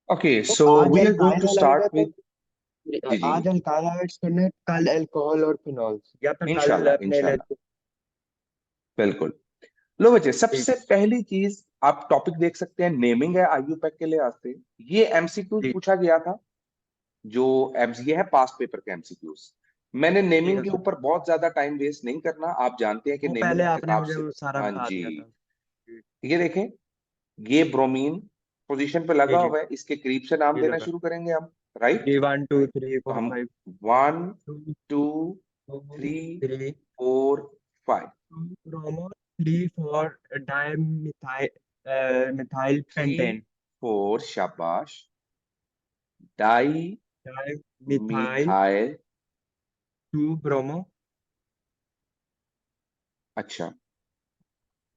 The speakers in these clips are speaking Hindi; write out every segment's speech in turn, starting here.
ओके तो सो आज we are going to alkyl start लगेगा तो विद। जी जी। आज अल्काइल ऐड्स करने हैं, कल अल्कोहल और फिनॉल्स, या फिर कल इंशाल्लाह अपने लिए। इंशाल्लाह। बिल्कुल। लो बच्चे, ठीक सबसे पहली चीज आप टॉपिक देख सकते हैं, नेमिंग है आईयूपैक के लिए आते। ये एमसीक्यूज ठीक पूछा गया था। जो एमसीए है पास्ट पेपर के एमसीक्यूज। मैंने ठीक नेमिंग है के सर। ऊपर बहुत ज्यादा टाइम वेस्ट नहीं करना, आप जानते हैं कि वो पहले नेमिंग आपने किताब मुझे से। वो सारा हाँ बता जी। दिया था। ठीक। ये देखें, ये ब्रोमीन पोजीशन पे लगा जी जी। हुआ है, इसके करीब से नाम ये लेना लगा। शुरू करेंगे हम। राइट। जी 1 2 3 तो 4 हम 5 one, 2 two, 4 three, 3 four, five. 2 bromo 3 4 dimethyl methyl three, pentane four, शाबाश। Di dimethyl methyl. 2 ब्रोमो अच्छा।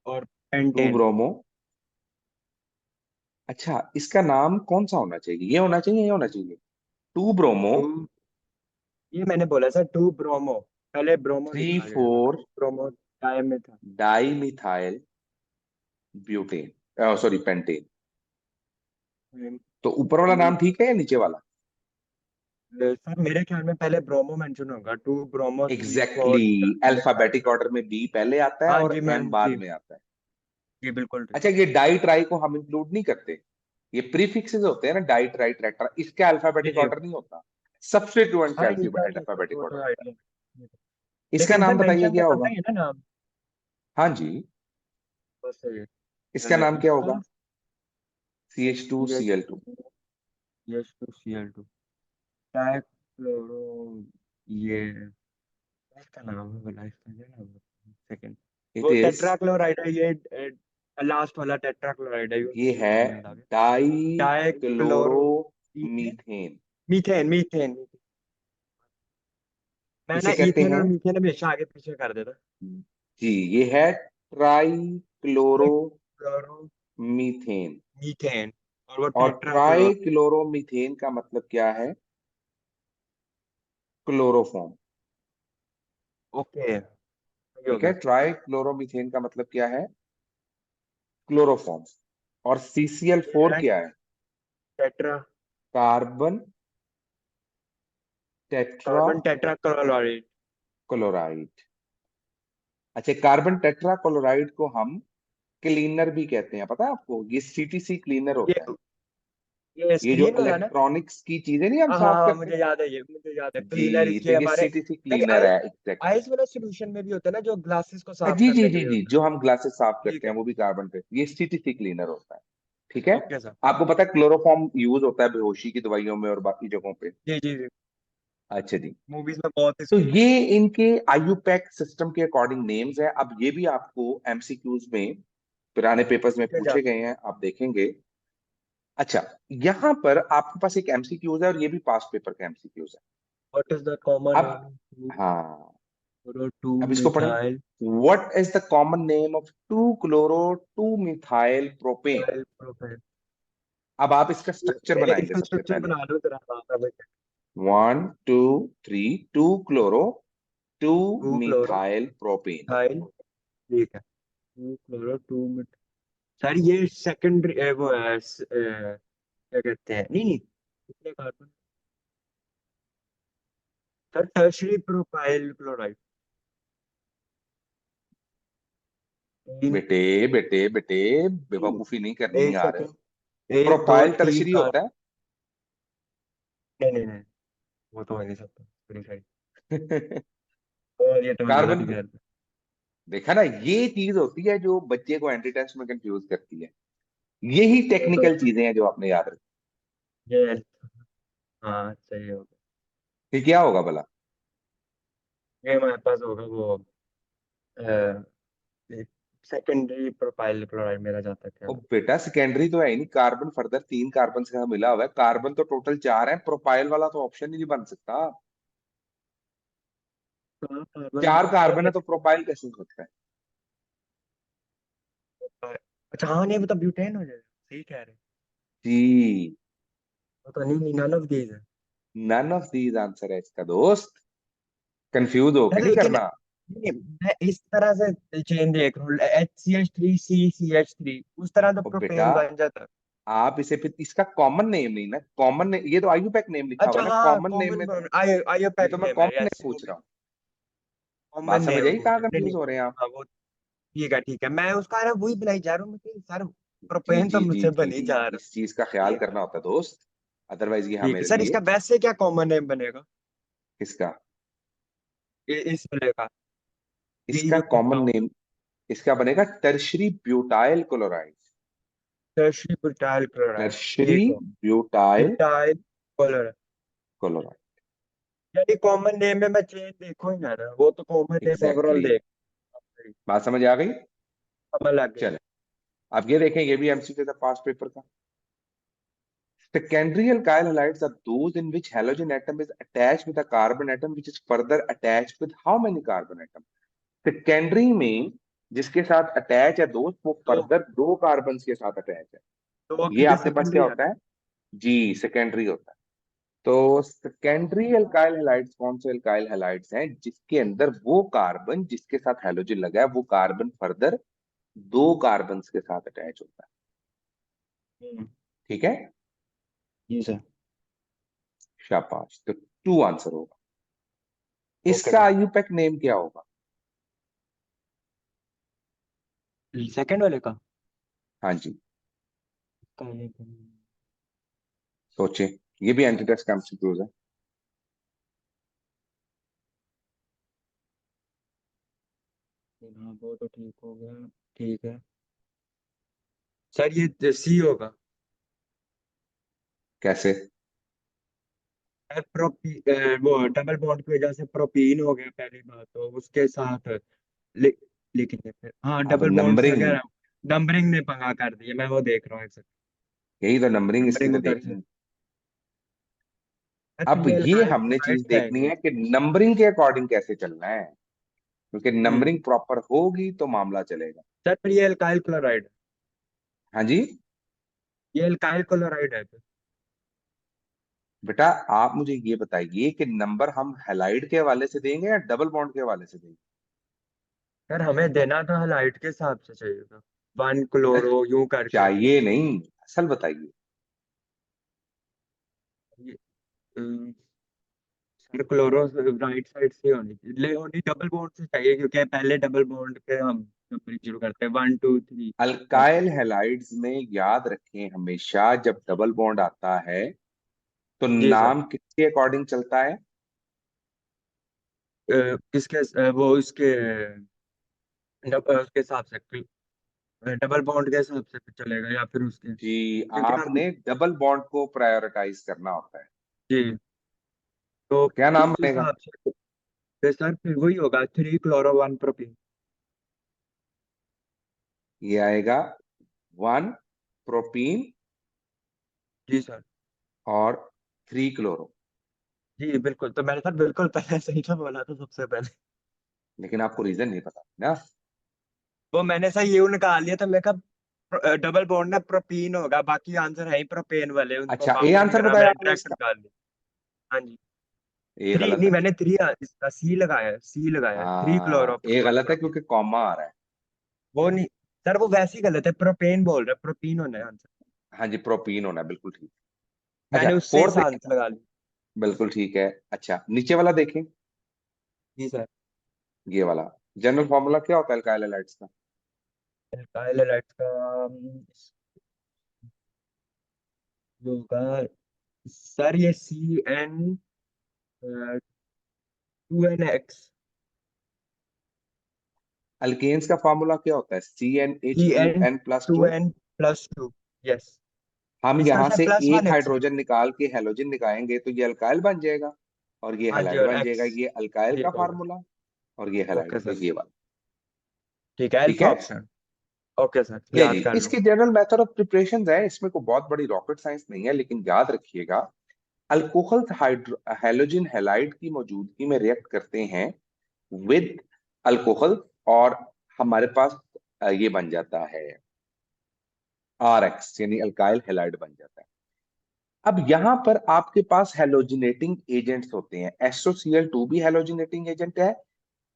और टू पेंटेन। ब्रोमो। अच्छा, इसका नाम कौन सा होना चाहिए? ये होना चाहिए, ये होना चाहिए। To bromo. 2 ये मैंने बोला सर 2 ब्रोमो, पहले ब्रोमो थ्री, लिखा गया था, four, 2 bromo dimethyl. Di methyl butane, sorry pentane. तो ऊपर वाला नाम ठीक है या नीचे वाला? सर मेरे ख्याल में पहले ब्रोमो मेंशन होगा, 2 bromo 3 4 exactly exactly। Methyl. Alphabetic order में बी पहले आता है हाँ और जी मैं एम बाद जी में आता है। जी बिल्कुल ठीक। अच्छा, ये डाई ट्राई को हम इंक्लूड नहीं करते। ये प्रीफिक्सेस होते हैं ना, डाई ट्राई ट्रैक्टर, इसका जी अल्फाबेटिक जी। ऑर्डर नहीं होता। सब्स्टिट्यूएंट हाँ का इनका नहीं होता, अल्फाबेटिक वो ऑर्डर तो होता आइडिया। है। इसका लेकिन सर नाम बताइए मेंशन तो क्या करना होगा? ही है ना नाम। हाँ जी। बस सही इसका है। नाम क्या इसका होगा? CH2Cl2। CH2Cl2 ट्राइक्लोरो, ये इसका नाम है बोला, इसका क्या नाम है सेकंड। इट वो इज। टेट्राक्लोराइड है ये, लास्ट वाला टेट्राक्लोराइड है, ये ये है नाम याद आ गया। Die chloro dichloro methane. Methane methane. मैं ना इसे कहते इथेन और हैं। मीथेन हमेशा आगे पीछे कर देता। जी, ये है try chloro chloro methane. Methane और वो और टेट्राक्लोरो। ट्राई क्लोरोमीथेन का मतलब क्या है? क्लोरोफॉर्म। ओके ये हो ठीक है, गया। ट्राई क्लोरोमीथेन का मतलब क्या है? क्लोरोफॉर्म। और ये CCl4 है क्या है? Tetra carbon tetra carbon tetrachloride. Chloride. अच्छा, कार्बन टेट्रा क्लोराइड को हम क्लीनर भी कहते हैं, पता है आपको? ये CTC क्लीनर ये होता है। ये ये जो स्क्रीन वाला ना। इलेक्ट्रॉनिक्स की चीजें नहीं हम हाँ हाँ साफ हाँ, करते मुझे हैं। याद है, ये मुझे याद है, क्लीनर जी, तो इसलिए ये हमारे। CTC लेकिन क्लीनर है एग्जैक्टली। आइस वाला सोल्यूशन में भी होता है ना, जो ग्लासेस को साफ जी जी करने के जी लिए जी, होता है। जो हम ग्लासेस साफ ठीक करते है। हैं वो भी कार्बन पे, ये CTC क्लीनर होता है। ठीक है। Okay sir. आपको पता है क्लोरोफॉर्म यूज होता है बेहोशी की दवाइयों में और बाकी जगहों पे। जी जी जी। अच्छा जी। मूवीज में बहुत तो इसकी यूज ये होती इनके आईयूपैक सिस्टम के अकॉर्डिंग नेम्स है। अब ये भी आपको एमसीक्यूज में पुराने पेपर्स में है। पूछे गए हैं, आप देखेंगे। अच्छा, यहाँ पर आपके पास एक एमसीक्यूज है और ये भी पास्ट पेपर का एमसीक्यूज है। व्हाट इज द कॉमन अब नेम हाँ, फॉर 2 अब इसको पढ़ें। Methyl what is the common name of to chloro two methyl propane? Propane. अब आप इसका स्ट्रक्चर बनाएंगे इसका सबसे स्ट्रक्चर पहले। बना लो जरा, हाँ हाँ। One, two, three. Two chloro two 2 chloro methyl propane. Methyl. ठीक है, 2 क्लोरो 2 मिथ। सर ये सेकेंडरी वो है क्या कहते हैं, नहीं नहीं कितने carbon. Sir tertiary propyl chloride. तीन। बेटे बेटे बेटे, नहीं, बेवकूफी नहीं करनी एक यार। सेकेंड, 1 2 प्रोपाइल 3 टर्शरी होता नहीं नहीं नहीं, वो तो हो नहीं सकता पूरी साइड। है। और ये तो मैं गलत कार्बन। ही कह रहा देखा ना, ये चीज होती है जो बच्चे को एंटी टेस्ट में कंफ्यूज करती है। यही था। तो टेक्निकल चीजें हैं जो आपने याद रखी। ये हाँ सही हो गया। कि क्या होगा भला? ये हमारे पास होगा वो सेकेंडरी प्रोपाइल क्लोराइड, मेरा जहाँ तक ओ ख्याल है। बेटा, सेकेंडरी तो है ही नहीं। कार्बन फर्दर तीन कार्बन से मिला हुआ है, कार्बन तो टोटल चार है, प्रोपाइल वाला तो ऑप्शन ही नहीं बन सकता। हाँ, कार्बन चार तो कार्बन है तो प्रोपाइल कैसे हो सकता है? अच्छा हाँ, नहीं वो तो ब्यूटेन हो जाएगा, सही कह रहे हैं। जी। वो तो नहीं, नन ऑफ दीज है। नन ऑफ दीज आंसर है इसका दोस्त। कंफ्यूज होके यार नहीं लेकिन करना। नहीं, मैं इस तरह से चेन देख रहा हूँ, HCH3 CCH3 उस तरह तो ओ बेटा, प्रोपेन बन जाता है। आप इसे फिर इसका कॉमन नेम नहीं ना, कॉमन ये तो आईयूपैक नेम लिखा हुआ अच्छा है ना, हाँ, कॉमन नेम में। कॉमन आईओ ये पैक तो मैं नेम है, कॉमन नेम यस वो पूछ भी रहा हूँ। कॉमन बात समझ नेम आई पूछ कहाँ रहे, नहीं कंफ्यूज नहीं। हो रहे हैं आप? हाँ वो ठीक है, मैं उसका अरे वही बनाई जा रहा हूँ सर। जी प्रोपेन तो जी जी मुझसे जी बन ही जी, जा रहा। इस चीज का ख्याल ठीक है, करना होता है दोस्त, अदरवाइज ये ठीक है हमारे सर, लिए। इसका वैसे क्या कॉमन नेम बनेगा? किसका? इस वाले का, ये इसका जो कह कॉमन रहा हूँ। नेम इसका बनेगा tertiary butyl chloride. Tertiary butyl chloride, tertiary ठीक है। Butyl butyl chloride, chloride. यानी कॉमन नेम में मैं चेंज देखो ही ना रहा, वो तो कॉमन नेम ओवरऑल एग्जैक्टली, देख। बात समझ आ गई? समझ लग गया। चले, अब ये देखें, ये भी एमसीक्यू था पास्ट पेपर का। Secondary alkyl halides are those in which halogen atom is attached with a carbon atom which is further attached with how many carbon atom? Secondary में जिसके साथ अटैच है दोस्त, वो तो फर्दर दो कार्बन के साथ अटैच है। तो ये कितने आपके पास क्या सेकेंडरी है? होता है? जी, सेकेंडरी होता है। तो सेकेंडरी अल्काइल हैलाइड्स कौन से अल्काइल हैलाइड्स हैं? जिसके अंदर वो कार्बन जिसके साथ हैलोजन लगा है, वो कार्बन फर्दर दो कार्बन के साथ अटैच होता है। हम्म, ठीक है, जी सर। शाबाश। तो टू आंसर होगा। ओके इसका सर। आईयूपैक नेम क्या होगा? सेकंड वाले का? हाँ जी, काले सोचे, ये भी एंटीटेस्ट का एमसीक्यूज है। हाँ वो तो ठीक हो गया, ठीक है सर, ये सी होगा। कैसे? सर वो डबल बॉन्ड की वजह से प्रोपीन हो गया पहली बात, तो उसके साथ ले, लेकिन ये फिर हाँ अब डबल बॉन्ड से नंबरिंग, क्या, नंबरिंग ने पंगा कर दिया, मैं वो देख रहा हूँ एक सेकंड। यही तो नंबरिंग इसकी नंबरिंग तो उधर से, देखनी। फिर अब ये ये अल्काइल हमने चीज क्लोराइड्स देखनी आएंगे। है कि नंबरिंग के अकॉर्डिंग कैसे चलना है, क्योंकि हम्म, नंबरिंग प्रॉपर होगी तो मामला चलेगा। सर फिर ये अल्काइल क्लोराइड, हाँ जी। ये अल्काइल क्लोराइड है फिर। बेटा, आप मुझे ये बताइए कि नंबर हम हैलाइड के हवाले से देंगे या डबल बॉन्ड के हवाले से देंगे? सर हमें देना तो हलाइट के हिसाब से चाहिए था, वन न, क्लोरो यूं करके। चाहिए नहीं, असल बताइए। ये, अम, सर क्लोरो राइट साइड से होनी डबल बॉन्ड से चाहिए, क्योंकि पहले डबल बॉन्ड पे हम नंबरिंग शुरू करते हैं, वन टू थ्री करके। अल्काइल हैलाइड्स में याद रखें, हमेशा जब डबल बॉन्ड आता है तो जी सर। नाम किसके अकॉर्डिंग चलता है? किसके वो इसके उसके हिसाब से, डबल बॉन्ड के हिसाब से चलेगा या फिर उसके, जी, क्योंकि हम, आपने डबल बॉन्ड को प्रायोरिटाइज करना होता है। जी तो तो क्या नाम उस बनेगा? हिसाब से फिर सर फिर वही होगा, थ्री क्लोरो वन प्रोपीन। ये आएगा वन प्रोपीन जी सर। और थ्री क्लोरो। जी बिल्कुल, तो मैंने सर बिल्कुल पहले सही तो बोला था सबसे पहले। लेकिन आपको रीजन नहीं पता ना। वो मैंने सर ये निकाल लिया था, मैं कहा डबल बॉन्ड ना प्रोपीन होगा, बाकी आंसर है ही प्रोपेन वाले, उनको अच्छा, ए काउंट नहीं आंसर करा, बताया मैंने आपने डायरेक्ट इसका? निकाल लिया। हाँ जी। ए थ्री गलत नहीं, है। मैंने थ्री इसका सी लगाया, सी लगाया, थ्री हाँ, क्लोरो ए वन गलत है प्रोपीन। क्योंकि कॉमा आ रहा है। वो नहीं सर, वो वैसे ही गलत है, प्रोपेन बोल रहा है, प्रोपीन होना है आंसर। हाँ जी, प्रोपीन होना है, बिल्कुल ठीक। अच्छा, मैंने उससे ही फोर्थ आंसर देखें। लगा लिया। बिल्कुल ठीक है। अच्छा, नीचे वाला देखें, जी सर। ये वाला। जनरल फॉर्मूला क्या होता है अल्काइल हैलाइड्स का? एल्काइल हैलाइड्स का जो होगा सर, ये CN2NX, अल्केन्स का फॉर्मूला क्या होता है? C N H C two N N plus two two. N plus two yes. हम इसका यहां सर से प्लस एक वन एक्स है। हाइड्रोजन निकाल के हैलोजन निकालेंगे तो ये अल्काइल बन जाएगा, और ये हाँ जी, हैलाइड और बन जाएगा। एक्स, ये अल्काइल का ठीक हो गया। फार्मूला और ये हैलाइड ओके का, सर, ये वाला। ठीक है, ठीक अल्फा है, ऑप्शन। ओके सर, ले जी। याद कर इसके लूंगा। जनरल मेथड ऑफ प्रिपरेशन है, इसमें कोई बहुत बड़ी रॉकेट साइंस नहीं है, लेकिन याद रखिएगा, अल्कोहल हैलोजन हैलाइड की मौजूदगी में रिएक्ट करते हैं विद अल्कोहल, और हमारे पास ये बन जाता है आर एक्स, यानी अल्काइल हैलाइड बन जाता है। अब यहां पर आपके पास हेलोजिनेटिंग एजेंट्स होते हैं। SOCl2 भी हेलोजिनेटिंग एजेंट है,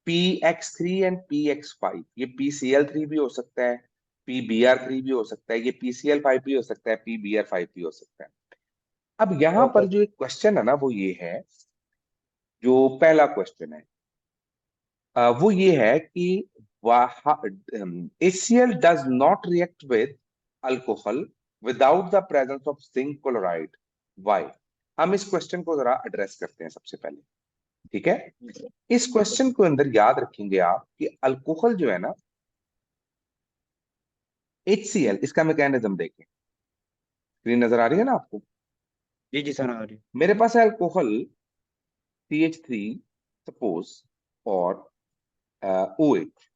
PX3 एंड PX5, ये PCl3 भी हो सकता है, PBr3 भी हो सकता है, ये PCl5 भी हो सकता है, PBr5 भी हो सकता है। अब यहाँ ओके। पर जो एक क्वेश्चन है ना वो ये है, जो पहला क्वेश्चन है वो ये है कि HCl does not react with alcohol without the presence of zinc chloride, why. हम इस क्वेश्चन को जरा एड्रेस करते हैं सबसे पहले, ठीक है। इस क्वेश्चन को अंदर याद रखेंगे आप कि अल्कोहल जो है ना, HCl, इसका मैकेनिज्म देखें, स्क्रीन नजर आ रही है ना आपको। जी जी सर, आ रही मेरे पास है अल्कोहल CH3 सपोज, और OH।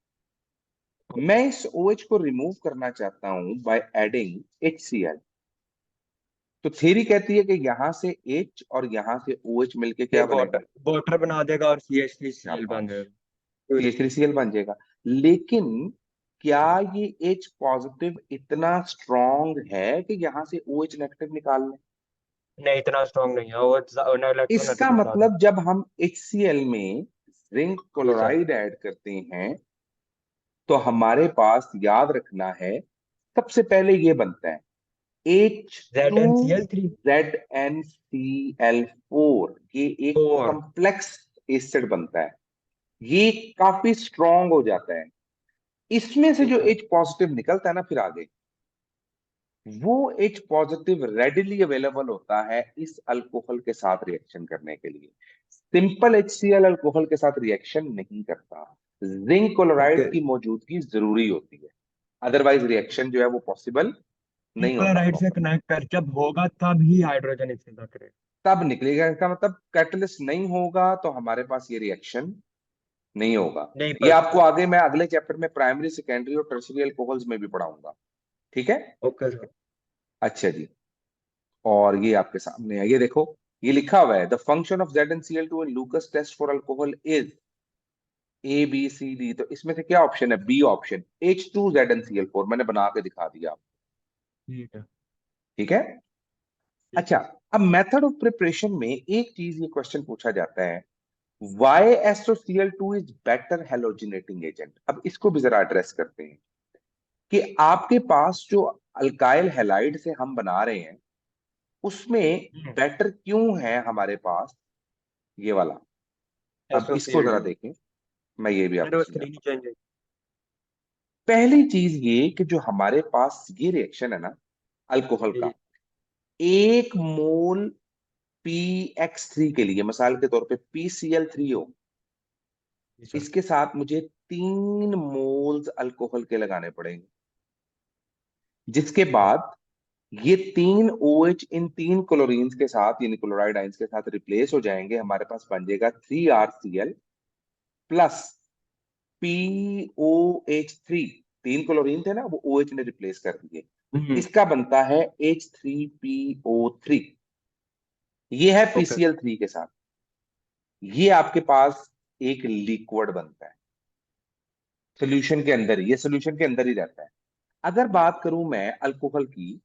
है। मैं इस OH को रिमूव करना चाहता हूं बाय एडिंग HCl। तो थ्योरी कहती है कि यहां से H और यहां से OH मिलके ये क्या बनेगा? वाटर वाटर बना देगा और CH3Cl बन शाबाश, जाएगा। फिर CH3Cl बन जाएगा। लेकिन क्या ये H पॉजिटिव इतना स्ट्रॉन्ग है कि यहां से OH नेगेटिव निकाल लें? नहीं, इतना स्ट्रांग नहीं है वो, इसका इलेक्ट्रोनेगेटिव ज्यादा। मतलब जब हम HCl में जिंक जी सर। क्लोराइड ऐड करते हैं तो हमारे पास, याद रखना है, सबसे पहले ये बनता है एच टू ZnCl3। ZnCl4। ये एक और कॉम्प्लेक्स एसिड बनता है, ये काफी स्ट्रॉन्ग हो जाता है। इसमें से जी जो सर। H पॉजिटिव निकलता है ना फिर आगे, वो H पॉजिटिव रेडिली अवेलेबल होता है इस अल्कोहल के साथ रिएक्शन करने के लिए। सिंपल HCl अल्कोहल के साथ रिएक्शन नहीं करता, जिंक ओके। क्लोराइड की मौजूदगी जरूरी होती है, अदरवाइज रिएक्शन जो है वो पॉसिबल नहीं होता क्लोराइड से प्रॉपर। कनेक्ट कर जब होगा तब ही हाइड्रोजन इसके साथ करेगा। तब निकलेगा, इसका मतलब कैटलिस्ट नहीं होगा तो हमारे पास ये रिएक्शन नहीं होगा। नहीं ये पर। आपको आगे मैं अगले चैप्टर में प्राइमरी सेकेंडरी और टर्शियरी अल्कोहल्स में भी पढ़ाऊंगा, ठीक है। Okay sir. अच्छा जी, और ये आपके सामने है, ये देखो, ये लिखा हुआ है the function of ZnCl2 in Lucas test for alcohol is ABCD। तो इसमें से क्या ऑप्शन है? B option, H2ZnCl4। मैंने बना के दिखा दिया आपको, ठीक है। ठीक है। ठीक अच्छा, है। अब मेथड ऑफ प्रिपरेशन में एक चीज ये क्वेश्चन पूछा जाता है, why SOCl2 is better halogenating agent. अब इसको भी जरा एड्रेस करते हैं कि आपके पास जो अल्काइल हैलाइड से हम बना रहे हैं उसमें हम्म। बेटर क्यों है हमारे पास ये वाला। अब इसको जरा SOCl2। देखें, मैं ये भी मैंने आपको वो स्क्रीन ही समझाता हूँ। चेंज है। पहली चीज ये कि जो हमारे पास ये रिएक्शन है ना अल्कोहल जी का, एक मोल PX3 के लिए, मिसाल के तौर पे PCl3 हो, जी सर। इसके साथ मुझे 3 मोल्स अल्कोहल के लगाने पड़ेंगे, जिसके बाद ये 3 OH इन 3 क्लोरीन्स के साथ यानी क्लोराइड आइंस के साथ रिप्लेस हो जाएंगे। हमारे पास बन जाएगा 3RCl प्लस POH3। 3 क्लोरीन थे ना, वो OH ने रिप्लेस कर दिए, हम्म। इसका बनता है H3PO3। ये है ओके। PCl3 के साथ। ये आपके पास एक लिक्विड बनता है सोल्यूशन के अंदर, ये सोल्यूशन के अंदर ही रहता है। अगर बात करूं मैं अल्कोहल की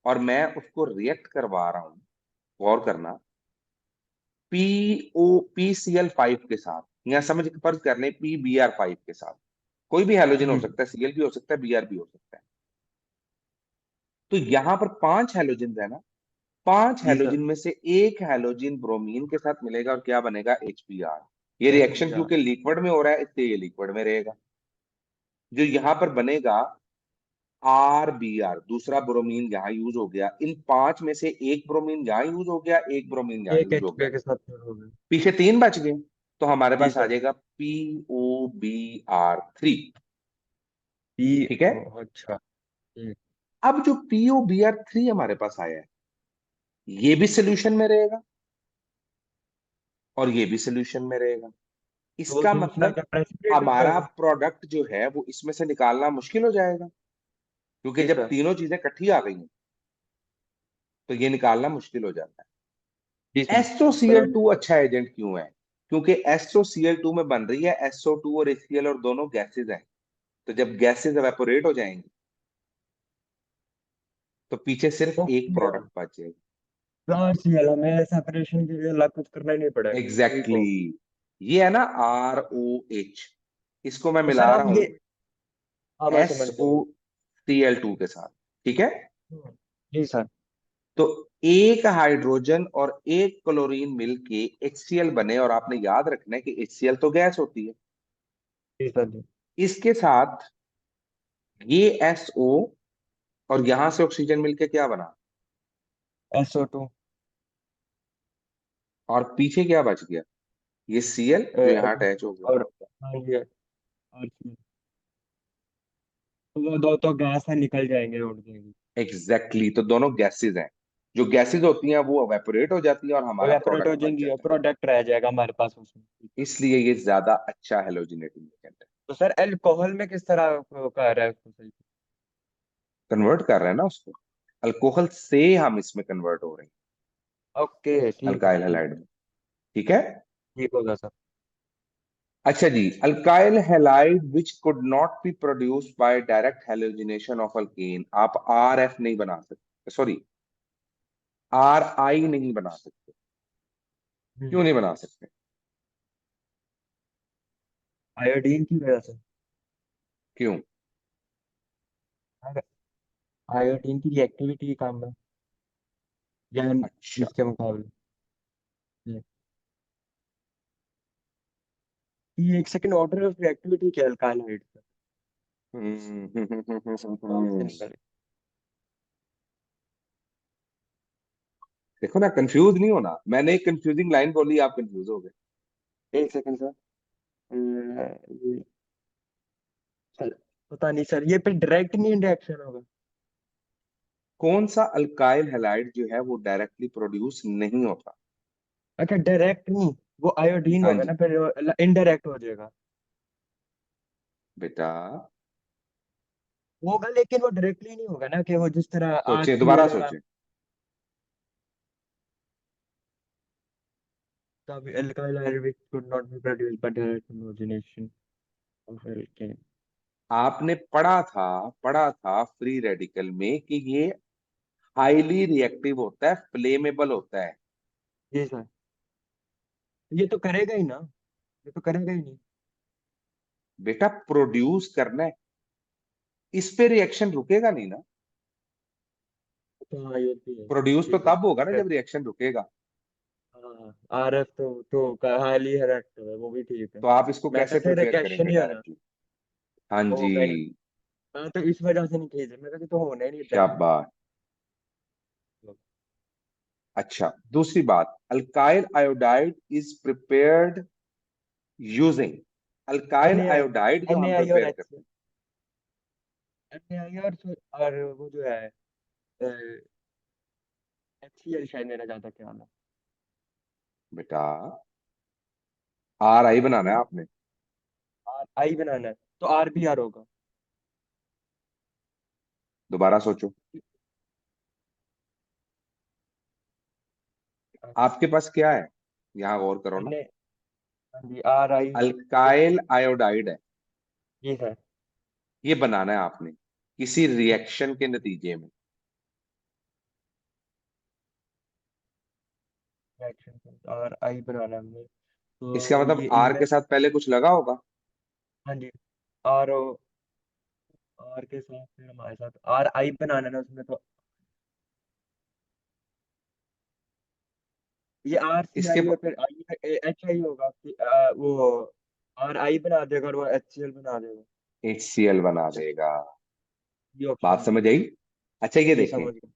और मैं उसको रिएक्ट करवा रहा हूं, गौर करना, PCl5 के साथ, या समझ फर्ज कर लें PBr5 के साथ, कोई भी हैलोजन हो हम्म। सकता है, Cl भी हो सकता है, Br भी हो सकता है। तो यहां पर 5 हैलोजन है ना, 5 जी हैलोजन सर। में से एक हैलोजन ब्रोमीन के साथ मिलेगा और क्या बनेगा? HBr। ये रिएक्शन HBr। क्योंकि लिक्विड में हो रहा है इसलिए ये लिक्विड में रहेगा। जो यहां पर बनेगा RBr, दूसरा ब्रोमीन यहां यूज हो गया, इन 5 में से एक ब्रोमीन यहां यूज हो गया, एक ब्रोमीन यहां एक यूज हो गया, HBr के साथ फिर हो गई। पीछे 3 बच गए। तो हमारे जी पास आ सर। जाएगा POBr3, पी ठीक है। ओ अच्छा। अब जो POBr3 हमारे पास आया है, ये भी सोल्यूशन में रहेगा और ये भी सोल्यूशन में रहेगा। तो इसका दूसरा मतलब क्या प्रेसिपिटेट में हमारा होगा? प्रोडक्ट जो है वो इसमें से निकालना मुश्किल हो जाएगा, क्योंकि जी जब सर। तीनों चीजें इकट्ठी आ गई हैं तो ये निकालना मुश्किल हो जाता जी है। सर। SOCl2 अच्छा एजेंट क्यों है? क्योंकि SOCl2 में बन रही है SO2 और HCl, और दोनों गैसेज हैं। तो जब गैसेज एवेपोरेट हो जाएंगी तो पीछे सिर्फ एक ओके। प्रोडक्ट बच जाएगा। RCl हमें सेपरेशन के लिए अलग कुछ करना ही नहीं पड़ेगा, इसी एग्जैक्टली को। exactly। ये है ना ROH, इसको मैं तो सर मिला अब रहा हूं ये, हाँ मैं समझ SO गया। Cl2 के साथ, ठीक है। जी सर। तो एक हाइड्रोजन और एक क्लोरीन मिलके HCl बने, और आपने याद रखना है कि HCl तो गैस होती है। जी सर। जी। इसके साथ ये SO और यहां से ऑक्सीजन मिलके क्या बना, SO2। और पीछे क्या बच गया, ये Cl जो यहाँ अटैच हो गया। और हाँ जी, और तो वो दो तो गैस है, निकल जाएंगे, उड़ जाएंगे। एग्जैक्टली तो दोनों गैसेज हैं। जो गैसेज होती हैं वो एवेपोरेट हो जाती है और हमारा इवेपोरेट हो प्रोडक्ट बच जाएंगी, जाता प्रोडक्ट रह जाएगा हमारे पास उसमें। है। इसलिए ये ज्यादा अच्छा हेलोजिनेटिंग एजेंट है। तो सर अल्कोहल में किस तरह का रहा है उसको सही? कन्वर्ट कर रहे हैं ना उसको, अल्कोहल से हम इसमें कन्वर्ट हो रहे हैं, ओके, ठीक है, अल्काइल ठीक हैलाइड में, ठीक है। ठीक होगा सर। अच्छा जी, alkyl halide which could not be produced by direct halogenation of alkane, आप RF नहीं बना सकते, सॉरी RI नहीं बना सकते। हम्म। क्यों नहीं बना सकते? आयोडीन की वजह से। क्यों? अगर आयोडीन की रिएक्टिविटी कम है या अच्छा। इसके मुकाबले। ये ये एक सेकंड, ऑर्डर ऑफ रिएक्टिविटी क्या अल्काइल हाइड का? कौन से निकले? देखो ना, कंफ्यूज नहीं होना, मैंने एक कंफ्यूजिंग लाइन बोली, आप कंफ्यूज हो गए। एक सेकंड सर। ये सर, पता नहीं सर, ये पे डायरेक्ट नहीं रिएक्शन होगा? कौन सा अल्काइल हैलाइड जो है वो डायरेक्टली प्रोड्यूस नहीं होता? अच्छा, डायरेक्ट नहीं, वो आयोडीन हाँ होगा जी ना, फिर इनडायरेक्ट हो जाएगा। बेटा, होगा, लेकिन वो डायरेक्टली नहीं होगा ना, कि वो जिस तरह आर सोचें, सी दोबारा एल और सोचें। तब alkyl ionic could not be produced by direct homogenation of alkane। आपने पढ़ा था फ्री रेडिकल में कि ये हाईली रिएक्टिव होता है, फ्लेमेबल होता है। जी सर। ये तो करेगा ही ना, ये तो करेगा ही नहीं। बेटा प्रोड्यूस करना है, इस पे रिएक्शन रुकेगा नहीं ना। तो हाँ, ये भी है, प्रोड्यूस तो ठीक है। तब होगा ना फिर जब रिएक्शन रुकेगा। हाँ, RF तो हाईली रिएक्टिव है, वो भी ठीक है। तो आप इसको मैटर कैसे से प्रिपेयर रिएक्शन करेंगे ही होना, डायरेक्टली? हाँ वो जी, होगा ही नहीं। हाँ, तो इस वजह से नहीं खींच मैं कहती तो होना ही नहीं डायरेक्ट। शाबाश। अच्छा, दूसरी बात, alkyl iodide is prepared using, alkyl N A I iodide जो एन ए हम आई और प्रिपेयर एच करते हैं। एन ए आई और वो जो है HCl, शायद मेरा ज्यादा ख्याल है। बेटा RI बनाना है आपने। आई बनाना है, तो RBR होगा। दोबारा सोचो, आपके पास क्या है, यहाँ गौर करो ना। एन ए, हाँ जी, RI। अल्काइल आयोडाइड है, जी सर। ये बनाना है आपने किसी रिएक्शन के नतीजे में। रिएक्शन और आई बनाना है हमने, इसका तो मतलब ये R के साथ पहले कुछ लगा होगा। हाँ जी, आर ओ, आर के साथ फिर हमारे साथ RI बनाना है ना उसमें, तो ये इसके RCI और फिर HI होगा कि वो RI बना देगा और वो HCl बना देगा। HCl बना देगा। ये बात ऑप्शन है। समझ आई? अच्छा ये जी देखें, समझ गया।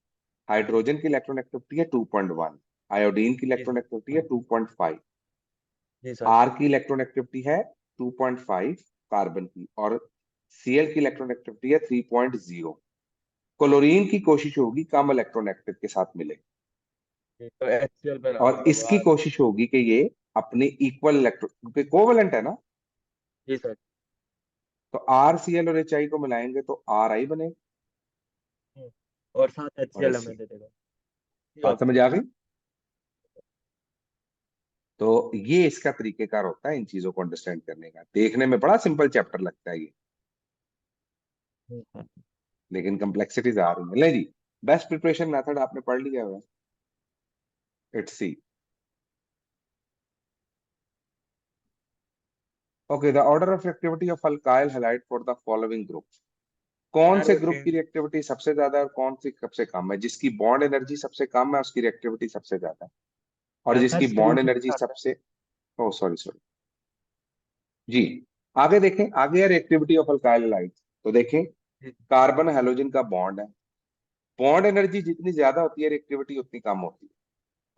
हाइड्रोजन की इलेक्ट्रॉनेक्टिविटी है 2.1, आयोडीन की जी सर। इलेक्ट्रॉनेक्टिविटी है 2.5, जी सर। R की इलेक्ट्रॉनेक्टिविटी है 2.5 कार्बन की, और Cl की इलेक्ट्रॉनेक्टिविटी है 3.0। क्लोरीन की कोशिश होगी कम इलेक्ट्रोनेगेटिव के साथ मिले, तो HCl बना और देगा वो इसकी आर। कोशिश होगी कि ये अपने इक्वल इलेक्ट्रो, क्योंकि कोवलेंट है ना, जी सर। तो RCl और HI को मिलाएंगे तो RI बनेगा, हम्म, और साथ और HCl हमें HCl। दे देगा। ये बात समझ ऑप्शन आ है। गई? तो ये इसका तरीकेकार होता है इन चीजों को अंडरस्टैंड करने का। देखने में बड़ा सिंपल चैप्टर लगता है ये, सर। लेकिन कम्प्लेक्सिटीज आ रही है। ले जी, बेस्ट प्रिपरेशन मेथड आपने पढ़ लिया है, it's C. Okay, the order of activity of alkyl halide for the following group, कौन यार से वो ग्रुप की रिएक्टिविटी सबसे ज्यादा है और कौन सी सबसे कम है? जिसकी बॉन्ड एनर्जी सबसे कम है उसकी रिएक्टिविटी सबसे ज्यादा है, और जिसकी फर्स्ट बॉन्ड ग्रुप में एनर्जी आता सबसे, ओ सॉरी सॉरी, जी, आगे देखें, आगे है रिएक्टिविटी ऑफ अल्काइल हाइड्राइड्स। तो देखें, है। कार्बन हैलोजन का बॉन्ड है, बॉन्ड एनर्जी जितनी ज्यादा होती है रिएक्टिविटी उतनी कम होती है।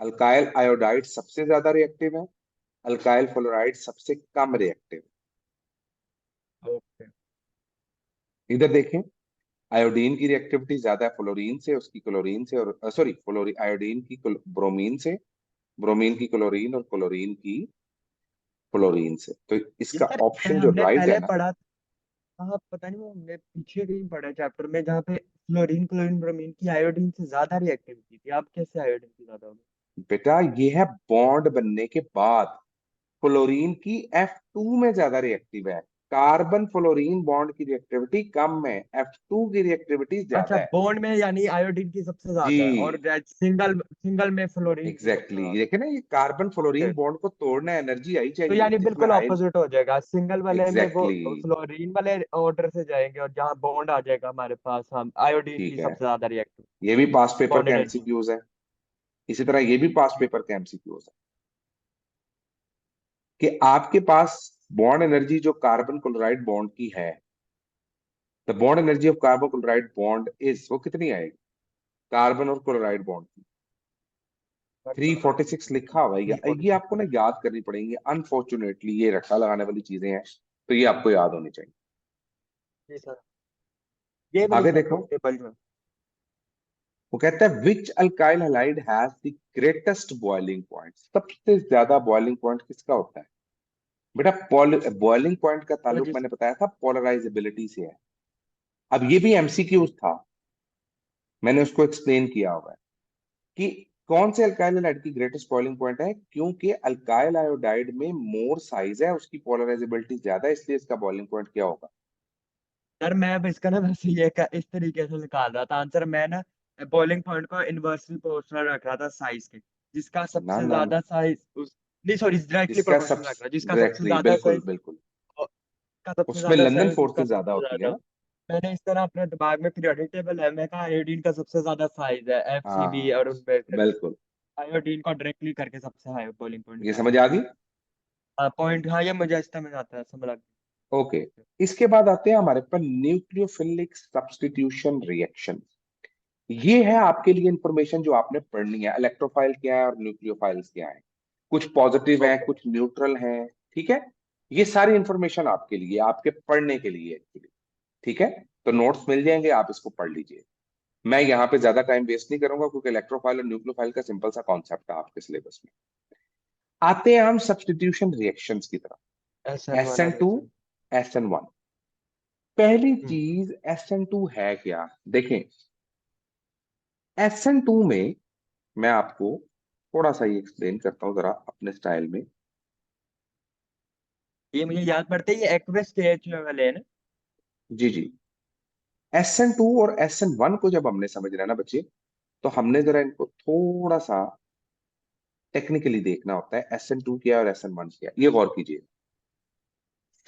अल्काइल आयोडाइड सबसे ज्यादा रिएक्टिव है, अल्काइल फ्लोराइड सबसे कम रिएक्टिव। ओके। इधर देखें, आयोडीन की रिएक्टिविटी ज्यादा है फ्लोरीन से, उसकी क्लोरीन से, और सॉरी फ्लोरी आयोडीन की ब्रोमीन से, ब्रोमीन की क्लोरीन, और क्लोरीन की फ्लोरीन से। तो ये इसका यार ऑप्शन जो हमने राइट है पहले ना, पढ़ा था, पता नहीं वो हमने पीछे कहीं पढ़ा चैप्टर में, जहाँ पे फ्लोरीन क्लोरीन ब्रोमीन की आयोडीन से ज्यादा रिएक्टिविटी थी। अब कैसे आयोडीन की ज्यादा होगी? बेटा ये है बॉन्ड बनने के बाद, फ्लोरीन की F2 में ज्यादा रिएक्टिव है, कार्बन फ्लोरीन बॉन्ड की रिएक्टिविटी कम है, F2 की रिएक्टिविटी अच्छा, ज्यादा है। बॉन्ड में यानी आयोडीन की सबसे ज्यादा है, और जी, सिंगल सिंगल में फ्लोरीन की सबसे एग्जैक्टली exactly। ज्यादा देखे ना, ये कार्बन फ्लोरीन है। बॉन्ड को तोड़ना एनर्जी आई तो चाहिए यानी जिसमें बिल्कुल हाई, ऑपोजिट हो जाएगा, सिंगल वाले में वो एग्जैक्टली exactly। फ्लोरीन वाले ऑर्डर से जाएंगे, और जहाँ बॉन्ड आ जाएगा हमारे पास, हम आयोडीन ठीक की है, सबसे ज्यादा रिएक्टिव ये भी पास पेपर बॉन्ड का एनर्जी। एमसीक्यूज है। इसी तरह ये भी पास पेपर का एमसीक्यूज है कि आपके पास बॉन्ड एनर्जी जो कार्बन क्लोराइड बॉन्ड की है, the bond energy of carbon chloride bond is, वो कितनी आएगी कार्बन और क्लोराइड बॉन्ड की? 346 लिखा हुआ है, ये आपको ना याद करनी पड़ेंगी, अनफॉर्चुनेटली ये रट्टा लगाने वाली चीजें हैं, तो ये आपको याद होनी चाहिए। जी सर, ये वाली आगे सर देखो, टेबल में। वो कहता है which alkyl halide has the greatest boiling point? सबसे ज्यादा बॉइलिंग पॉइंट किसका होता है बेटा? बॉइलिंग पॉइंट का तो ताल्लुक जिस मैंने बताया था पोलराइजेबिलिटी से है। अब ये भी एमसीक्यूज था, मैंने उसको एक्सप्लेन किया हुआ है कि कौन से अल्काइल हैलाइड की ग्रेटेस्ट बॉइलिंग पॉइंट है, क्योंकि अल्काइल आयोडाइड में मोर साइज है, उसकी पोलराइजेबिलिटी ज्यादा है, इसलिए इसका बॉइलिंग पॉइंट क्या होगा? सर मैं अब इसका ना वैसे इस तरीके से निकाल रहा था आंसर। मैं ना बॉइलिंग पॉइंट को इनवर्सली प्रोपोर्शनल रख रहा था साइज के, जिसका ना सबसे ना ना, ज्यादा साइज उस, नहीं सॉरी, डायरेक्टली जिसका सब प्रोपोर्शनल रख रहा जिसका सबसे डायरेक्टली, ज्यादा बिल्कुल साइज, बिल्कुल, का सबसे उसमें ज्यादा लंदन साइज उसका फोर्सेस ज्यादा सबसे होती है ज्यादा। ना। मैंने इस तरह अपने दिमाग में पीरियोडिक टेबल है, मैं कहा आयोडीन का सबसे ज्यादा साइज है FCB, हाँ और उनमें फिर बिल्कुल, आयोडीन को डायरेक्टली करके सबसे हाई बॉइलिंग पॉइंट ये निकाला। समझ आ गई। पॉइंट, हाँ ये मुझे इस में आता है, समझ लग ओके, इसके बाद आते हैं हमारे पास न्यूक्लियोफिलिक सब्स्टिट्यूशन रिएक्शन। ये है आपके लिए इंफॉर्मेशन जो आपने पढ़नी है, इलेक्ट्रोफाइल क्या है और न्यूक्लियोफाइल्स क्या है, कुछ पॉजिटिव है ओके। कुछ न्यूट्रल है, ठीक है। ये सारी इंफॉर्मेशन आपके लिए, आपके पढ़ने के लिए एक्चुअली, ठीक है। तो नोट्स मिल जाएंगे, आप इसको पढ़ लीजिए। मैं यहाँ पे ज्यादा टाइम वेस्ट नहीं करूंगा क्योंकि इलेक्ट्रोफाइल और न्यूक्लियोफाइल का सिंपल सा कॉन्सेप्ट है आपके सिलेबस में। आते हैं हम सब्स्टिट्यूशन रिएक्शंस की तरफ। SN1 एस एन और टू SN। SN1। पहली हम्म। चीज SN2 है क्या, देखें। SN2 में मैं आपको थोड़ा सा ये एक्सप्लेन करता हूँ जरा अपने स्टाइल में। ये मुझे याद पड़ता है, ये एक्वस स्टेज वाले है ना? जी जी, SN2 और SN1 को जब हमने समझना है ना बच्चे, तो हमने जरा इनको थोड़ा सा टेक्निकली देखना होता है। SN2 क्या है और SN1 क्या है, ये गौर कीजिए।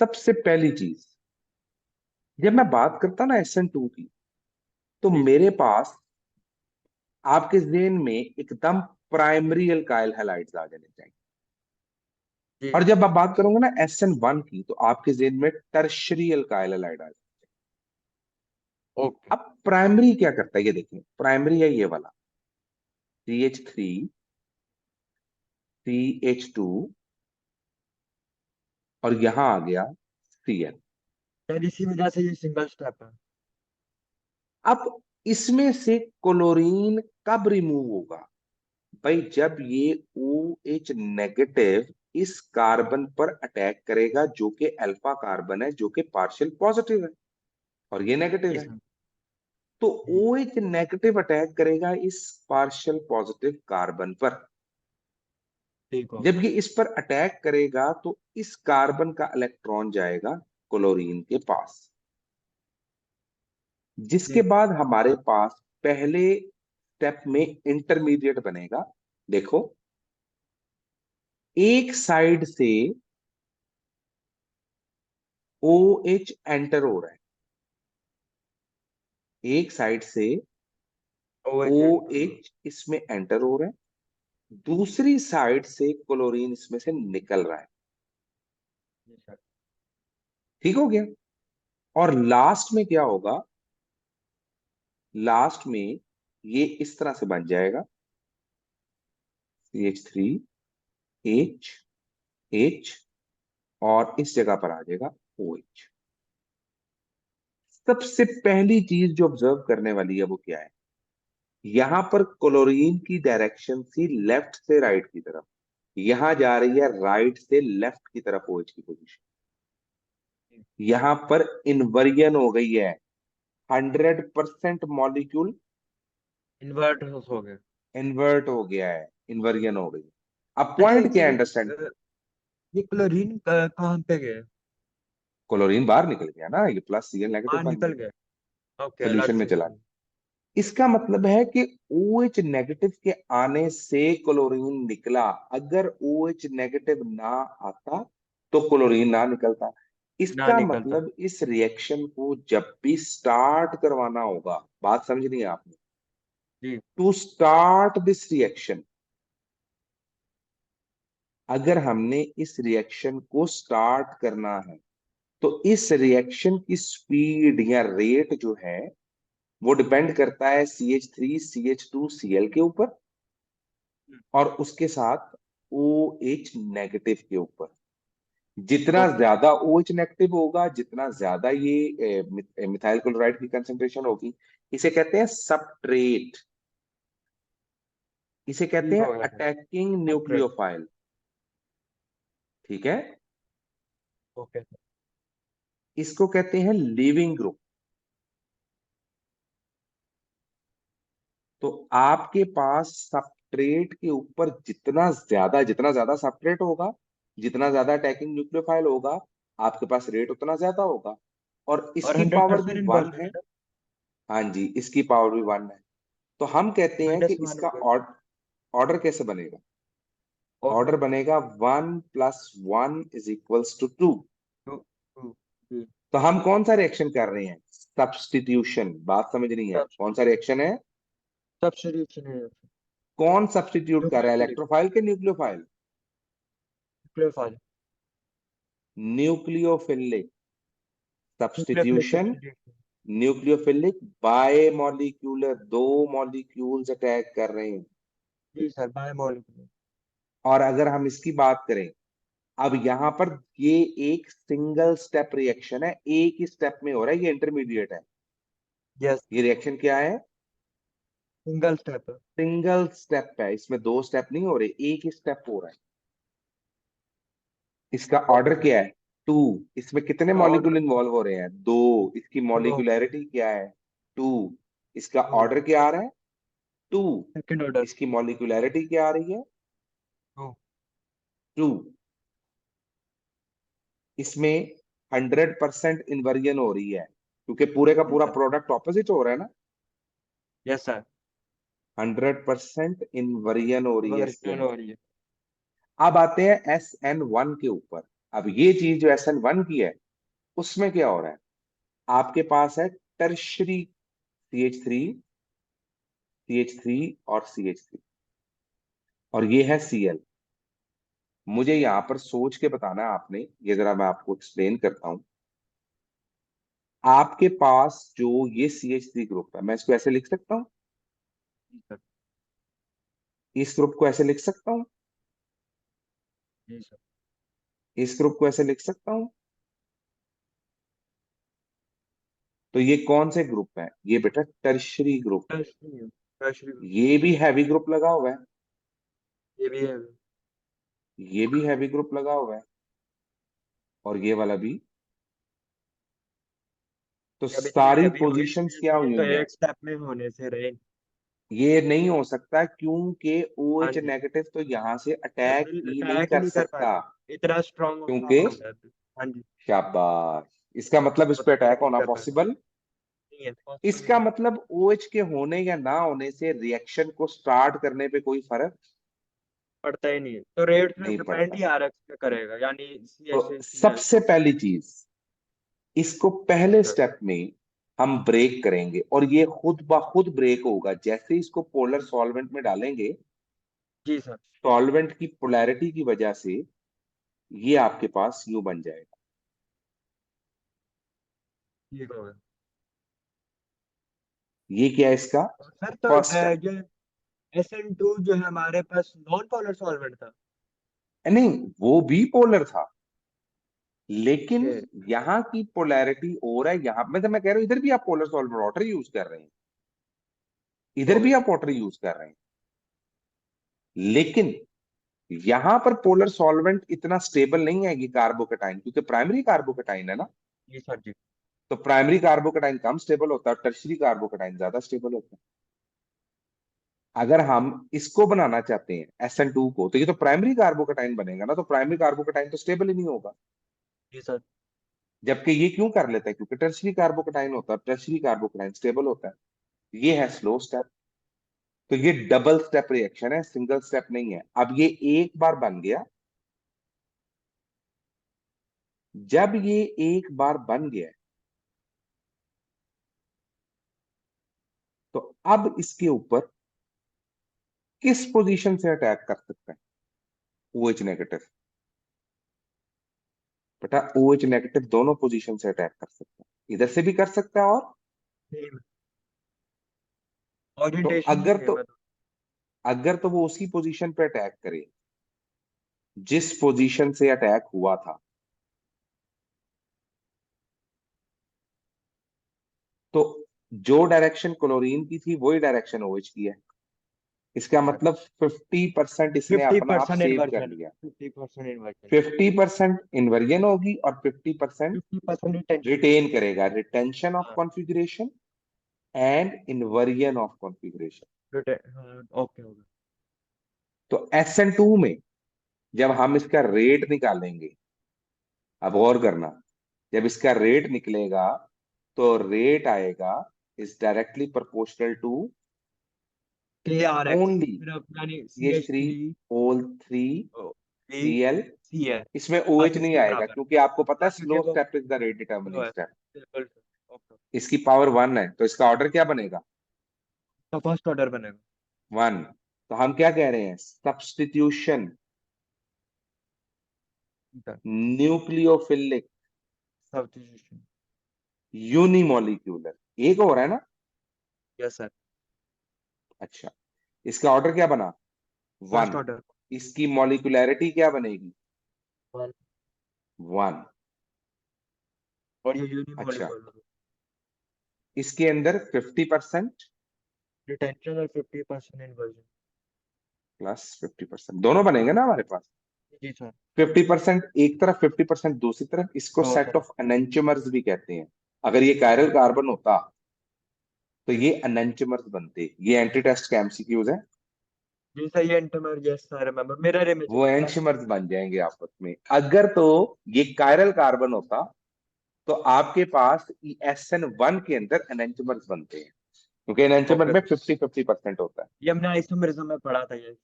सबसे पहली चीज, जब मैं बात करता ना SN2 की, तो जी मेरे पास आपके जेहन में एकदम प्राइमरी अल्काइल हैलाइड्स आ जाने चाहिए, जी। और जब आप बात करोगे ना SN1 की, तो आपके जेहन में टर्शरी अल्काइल हैलाइड आ जाए। ओके। अब प्राइमरी क्या करता है, ये देखिए, प्राइमरी है ये वाला CH3 CH2, और यहां आ गया Cl। शायद इसी वजह से ये सिंगल स्टेप है। अब इसमें से क्लोरीन कब रिमूव होगा भाई? जब ये OH नेगेटिव इस कार्बन पर अटैक करेगा जो कि अल्फा कार्बन है, जो कि पार्शियल पॉजिटिव है, और ये नेगेटिव जी है। सर। तो जी। OH नेगेटिव अटैक करेगा इस पार्शियल पॉजिटिव कार्बन पर। ठीक हो जब ये इस पर अटैक करेगा तो इस कार्बन का इलेक्ट्रॉन जाएगा क्लोरीन के पास, जिसके जी। बाद हमारे पास पहले स्टेप में इंटरमीडिएट बनेगा। देखो, एक साइड से OH एंटर हो रहा है, एक साइड से OH ओ एंटर हो। एच इसमें एंटर हो रहा है, दूसरी साइड से क्लोरीन इसमें से निकल रहा है। जी सर। ठीक हो गया। और लास्ट में क्या होगा, लास्ट में ये इस तरह से बन जाएगा, CH3H H, और इस जगह पर आ जाएगा OH। सबसे पहली चीज जो ऑब्जर्व करने वाली है वो क्या है, यहां पर क्लोरीन की डायरेक्शन थी लेफ्ट से राइट की तरफ, यहां जा रही है राइट से लेफ्ट की तरफ OH की पोजीशन। यहां पर इन्वर्जन हो गई है, 100% मॉलिक्यूल इन्वर्ट हो गया। इन्वर्ट हो गया है, इन्वर्जन हो गई। अब अच्छा पॉइंट क्या है, अंडरस्टैंड। ये क्लोरीन कहाँ पे गए? क्लोरीन बाहर निकल गया ना, ये प्लस Cl नेगेटिव हाँ बन निकल गया, गए। ओके, अलग सोल्यूशन में से चला। निकल। इसका मतलब है कि OH नेगेटिव के आने से क्लोरीन निकला, अगर OH नेगेटिव ना आता तो क्लोरीन ना निकलता। ना इसका निकलता। मतलब इस रिएक्शन को जब भी स्टार्ट करवाना होगा, बात समझ रही है आपने, जी। टू स्टार्ट दिस रिएक्शन, अगर हमने इस रिएक्शन को स्टार्ट करना है तो इस रिएक्शन की स्पीड या रेट जो है वो डिपेंड करता है CH3 CH2 Cl के ऊपर, और उसके साथ OH नेगेटिव के ऊपर। जितना ओके। ज्यादा OH नेगेटिव होगा, जितना ज्यादा ये मिथाइल क्लोराइड की कंसेंट्रेशन होगी, इसे कहते हैं सबट्रेट, इसे कहते ठीक हैं हो गया सर। Attacking okay. न्यूक्लियोफाइल। ठीक है। Okay sir. इसको कहते हैं लीविंग ग्रुप। तो आपके पास सबट्रेट के ऊपर जितना ज्यादा सबट्रेट होगा, जितना ज्यादा अटैकिंग न्यूक्लियोफाइल होगा, आपके पास रेट उतना ज्यादा होगा। और और इसकी हंड्रेड पावर भी परसेंट वन इन्वॉल्व है। है ना? हाँ जी, इसकी पावर भी वन है। तो हम कहते हैं कि -1 इसका हो गया। ऑर्डर कैसे बनेगा, ओके। ऑर्डर बनेगा 1+1 = 2। 2 2 जी। तो हम कौन सा रिएक्शन कर रहे हैं, सब्स्टिट्यूशन, बात समझ रही है, कौन सा रिएक्शन है। सब्स्टिट्यूशन है। कौन सब्स्टिट्यूट कर रहा है, न्यूक्लियोफिलिक। इलेक्ट्रोफाइल के nucleophile, nucleophile. Nucleophilic nucleophilic substitution. Substitution. Nucleophilic bye molecular, दो मॉलिक्यूल्स अटैक कर रहे हैं। जी सर, बाय मॉलिक्यूलर। और अगर हम इसकी बात करें, अब यहां पर ये एक सिंगल स्टेप रिएक्शन है, एक ही स्टेप में हो रहा है, ये इंटरमीडिएट है। यस। ये रिएक्शन क्या है, सिंगल स्टेप। सिंगल स्टेप है, इसमें दो स्टेप नहीं हो रहे, एक ही स्टेप हो रहा है। इसका ऑर्डर ओके। क्या है, 2। इसमें कितने ऑर्डर मॉलिक्यूल इन्वॉल्व हो रहे हैं, 2। इसकी 2। मॉलिक्यूलैरिटी क्या है, 2। इसका 2। ऑर्डर क्या आ रहा है, 2। Second order. इसकी मॉलिक्यूलैरिटी क्या आ रही है, 2। 2। इसमें 100% इन्वर्जन हो रही है, क्योंकि पूरे का जी पूरा सर। प्रोडक्ट ऑपोजिट हो रहा है ना। Yes sir. 100% इन्वर्जन हो रही है इसके वर्जन हो अंदर। रही है। अब आते हैं SN1 के ऊपर। अब ये चीज जो SN1 की है, उसमें क्या हो रहा है, आपके पास है टर्शरी CH3 और CH3, और ये है Cl। मुझे यहां पर सोच के बताना है आपने, ये जरा मैं आपको एक्सप्लेन करता हूं। आपके पास जो ये CH3 ग्रुप है, मैं इसको ऐसे लिख सकता हूं, जी सर। इस ग्रुप को ऐसे लिख सकता हूं, जी सर। इस ग्रुप को ऐसे लिख सकता हूं। तो ये कौन से ग्रुप है, ये बेटा टर्शरी ग्रुप है। टर्शरी। टर्शरी। ये भी हैवी ग्रुप लगा हुआ है, ये भी है। ये भी हैवी ग्रुप लगा हुआ है, और ये वाला भी। तो अभी तक ये सारी अभी हुए पोजीशंस क्या ये हुई तो हुई हैं। एक स्टेप में होने से रहे। ये नहीं हो सकता, क्योंकि हाँ OH जी। नेगेटिव तो यहां से अटैक ही नहीं अटैक ही कर नहीं कर सकता, पाते, इतना स्ट्रांग क्योंकि, हो गया अभी। हाँ जी। शाबाश, इसका मतलब इस वो पे तो अटैक नहीं होना कर पाते। पॉसिबल। नहीं है, पॉसिबल इसका नहीं है। मतलब OH के होने या ना होने से रिएक्शन को स्टार्ट करने पे कोई फर्क पड़ता ही नहीं है, तो रेट से नहीं डिपेंड पड़ता। ही RX पे करेगा, यानी सी तो एच सी एल सबसे जो। पहली चीज, इसको पहले सर। स्टेप में हम ब्रेक करेंगे और ये खुद ब खुद ब्रेक होगा। जैसे ही इसको पोलर सॉल्वेंट में डालेंगे, जी सर। सॉल्वेंट की पोलैरिटी की वजह से ये आपके पास यूं बन जाएगा। ठीक हो गया। ये क्या है इसका और सर तो फर्स्ट स्टेप। ये SN2 जो है हमारे पास नॉन पोलर सॉल्वेंट था। नहीं, वो भी पोलर था, लेकिन ओके। यहाँ की पोलैरिटी और है। यहाँ मैं कह रहा हूँ इधर भी आप पोलर सॉल्वेंट वाटर यूज कर रहे हैं, इधर हो भी गया। आप वाटर यूज कर रहे हैं, लेकिन यहां पर पोलर सॉल्वेंट इतना स्टेबल नहीं है ये कार्बोकेटाइन, क्योंकि प्राइमरी कार्बोकेटाइन है ना। जी सर जी। तो प्राइमरी कार्बोकेटाइन कम स्टेबल होता है, टर्शरी कार्बोकेटाइन ज्यादा स्टेबल होता है। अगर हम इसको बनाना चाहते हैं SN2 को, तो ये तो प्राइमरी कार्बोकेटाइन बनेगा ना, तो प्राइमरी कार्बोकेटाइन तो स्टेबल ही नहीं होगा। जी सर। जबकि ये क्यों कर लेता है, क्योंकि टर्शरी कार्बोकेटाइन होता है, टर्शरी कार्बोकेटाइन स्टेबल होता है। ये है स्लो स्टेप। तो ये डबल स्टेप रिएक्शन है, सिंगल स्टेप नहीं है। अब ये एक बार बन गया, जब ये एक बार बन गया तो अब इसके ऊपर किस पोजीशन से अटैक कर सकता है OH नेगेटिव। बेटा OH नेगेटिव दोनों पोजीशन से अटैक कर सकता है, इधर से भी कर सकता है, और सेम। तो ओरिएंटेशन भी अगर तो सेम है तो। अगर तो वो उसी पोजीशन पे अटैक करे जिस पोजीशन से अटैक हुआ था, तो जो डायरेक्शन क्लोरीन की थी वही डायरेक्शन OH की है। इसका जी सर। मतलब 50% इसने फिफ्टी अपना आप परसेंट सेव कर इन्वर्जन लिया। 50% इन्वर्जन। 50% इन्वर्जन होगी और 50% 50% रिटेंशन। रिटेन करेगा, रिटेंशन ऑफ हाँ। Configuration and inversion of configuration. हाँ ओके हो गया। तो SN2 में जब हम इसका रेट निकालेंगे, अब गौर करना, जब इसका रेट निकलेगा तो रेट आएगा is directly proportional to KRX only फिर अब यानी CH3 CH3 OL 3 E Cl। C है। इसमें बस OH नहीं इसके आएगा, बराबर। क्योंकि आपको पता है हाँ क्योंकि स्लो वो step is the rate low determining है। स्टेप। बिल्कुल। ओके। इसकी पावर 1 है, तो इसका ऑर्डर क्या बनेगा, तो फर्स्ट ऑर्डर बनेगा। 1। तो हम क्या कह रहे हैं, सब्स्टिट्यूशन न्यूक्लियोफिलिक सब्स्टिट्यूशन। यूनिमोलिक्यूलर, एक हो रहा है ना। Yes sir. अच्छा, इसका ऑर्डर क्या बना, फर्स्ट 1। ऑर्डर। इसकी मॉलिक्यूलैरिटी क्या बनेगी, वन। 1। और ये अच्छा, यूनिमोलिकुलर। इसके अंदर 50% रिटेंशन और 50% इन्वर्जन। प्लस 50%, दोनों बनेंगे ना हमारे पास। जी सर। 50% एक तरफ, 50% दूसरी तरफ, इसको दो सेट तरफ। ऑफ एनेंटियोमर्स भी कहते हैं। अगर ये कायरल कार्बन होता तो ये एनेंटियोमर्स बनते। ये एंटी टेस्ट के MCQs है, जी सर ये इंटरमर yes sir remember mirror images वो था। एंटीमर्स बन जाएंगे आपस में। अगर तो ये कायरल कार्बन होता तो आपके पास SN1 के अंदर एनेंटियोमर्स बनते हैं, क्योंकि एनेंटियोमर ओके में सर। 50-50% होता है। ये हमने आइसोमेरिज्म में पढ़ा था ये।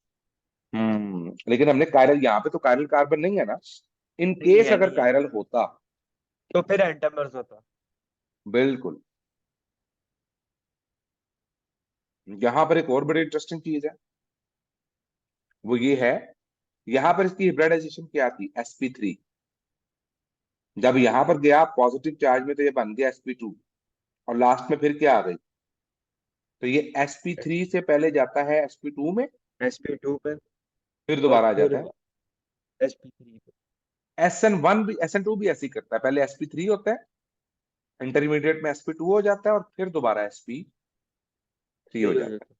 लेकिन हमने कायरल, यहाँ पे तो कायरल कार्बन नहीं है ना। इन नहीं केस है अगर नहीं है। कायरल होता, तो फिर एंटमर्स होता। बिल्कुल। यहाँ पर एक और बड़ी इंटरेस्टिंग चीज है, वो ये है, यहाँ पर इसकी हिब्रिडाइजेशन क्या थी, sp3। जब यहाँ पर गया पॉजिटिव चार्ज में तो ये बन गया sp2, और लास्ट में फिर क्या आ गई, तो ये sp3 से पहले जाता है sp2 में, SP2 पे। फिर और दोबारा आ फिर जाता है। SP3 पे। SN1 भी, SN2 भी ऐसे ही करता है, पहले sp3 होता है, इंटरमीडिएट में sp2 हो जाता है, और फिर दोबारा sp3 हो यही हो जाता जाता।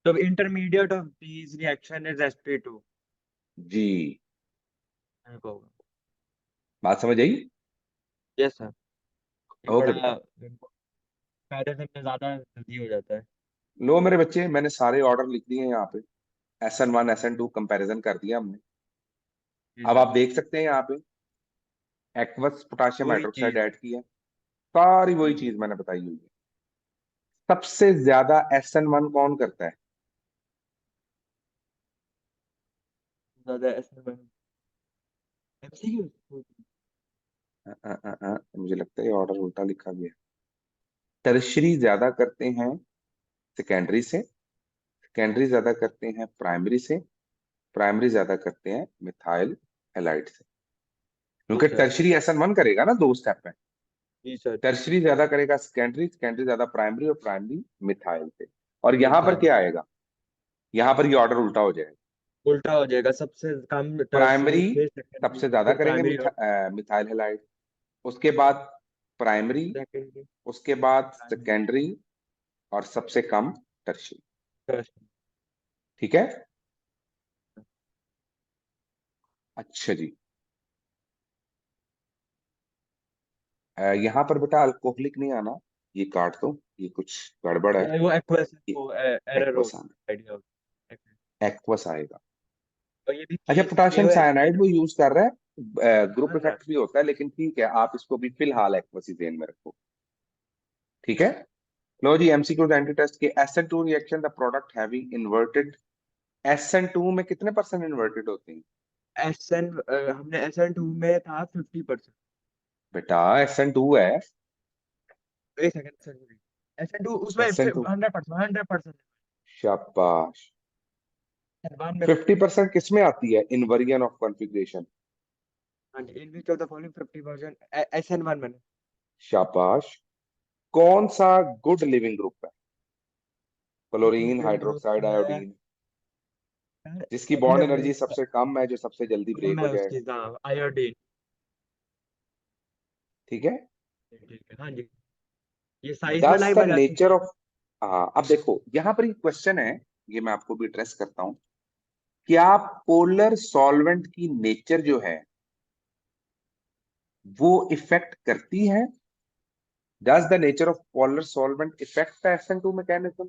तो intermediate of these reaction is SP2। है जी। होगा। बात समझ आई। Yes sir. ये ओके बड़ा बेटा। कंपैरिजन में ज्यादा जल्दी हो जाता है। लो मेरे बच्चे, मैंने सारे ऑर्डर लिख दिए हैं यहाँ पे, SN1 SN2 कंपैरिजन कर दिया हमने। जी अब सर। आप देख सकते हैं यहाँ पे एक्वस पोटाशियम वही हाइड्रोक्साइड चीज। ऐड किया है, सारी वही जी। चीज मैंने बताई हुई है। सबसे ज्यादा SN1 कौन करता है, ज्यादा ऐसे में MCQ। मुझे लगता है ये ऑर्डर उल्टा लिखा गया टर्शरी ज्यादा करते हैं सेकेंडरी से, सेकेंडरी ज्यादा करते हैं प्राइमरी से, प्राइमरी ज्यादा करते हैं मिथाइल हैलाइड से। जी क्योंकि सर। टर्शरी SN1 करेगा ना 2 स्टेप में, जी सर। टर्शरी ज्यादा करेगा सेकेंडरी, सेकेंडरी ज्यादा प्राइमरी, और प्राइमरी मिथाइल से। और यहाँ पर मिथाइल। क्या आएगा, यहाँ पर ये ऑर्डर उल्टा हो जाएगा। उल्टा हो जाएगा, सबसे कम टर्शियरी प्राइमरी फिर सेकेंडरी सबसे ज्यादा फिर करेंगे प्राइमरी और मिथाइल हैलाइड, उसके बाद प्राइमरी, सेकेंडरी उसके बाद प्राइमरी सेकेंडरी, और सबसे कम टर्शियरी। टर्शियरी। ठीक है। अच्छा जी, यहाँ पर बेटा अल्कोहलिक नहीं आना, ये काट दो, ये कुछ गड़बड़ है। वो एक्वस ये वो एरर हो एक्वस आना, गया आइडिया हो गया। एक्वस आएगा। और ये भी अच्छा, ये पोटाशियम हुआ साइनाइड वो यूज कर रहा है, ग्रुप हाँ सर। इफेक्ट भी होता है, लेकिन ठीक है, आप इसको भी फिलहाल एक्वस ही ध्यान में रखो। ठीक है। लो जी, एमसीक्यू एंटी टेस्ट के SN2 reaction the product having inverted, SN2 में कितने परसेंट इन्वर्टेड होते हैं एसएन हमने एसएन 2 में था 50%। बेटा? SN2 है, एक सेकंड सर, एसएन 2 उसमें SN2। 100%, 100%। शाबाश। वन में 50% किस में आती है? Invariant of configuration. हाँ जी, in which of the following 50% SN 1 में। शाबाश। कौन सा गुड लिविंग ग्रुप है? क्लोरीन, लिविंग ग्रुप हाइड्रोक्साइड, है आयोडीन। सर, जिसकी बॉन्ड एनर्जी अभी सबसे कम है, जो सबसे जल्दी कम ब्रेक है हो उसकी जाएगा। आयोडीन। ठीक है। ठीक है हाँ जी, ये साइज वाला दस ही द वाला तो नेचर ऑफ, हाँ अब देखो यहाँ पर एक क्वेश्चन है, ये मैं आपको भी एड्रेस करता हूँ। क्या पोलर सॉल्वेंट की नेचर जो है वो इफेक्ट करती है? Does the nature of polar solvent effect the SN2 mechanism?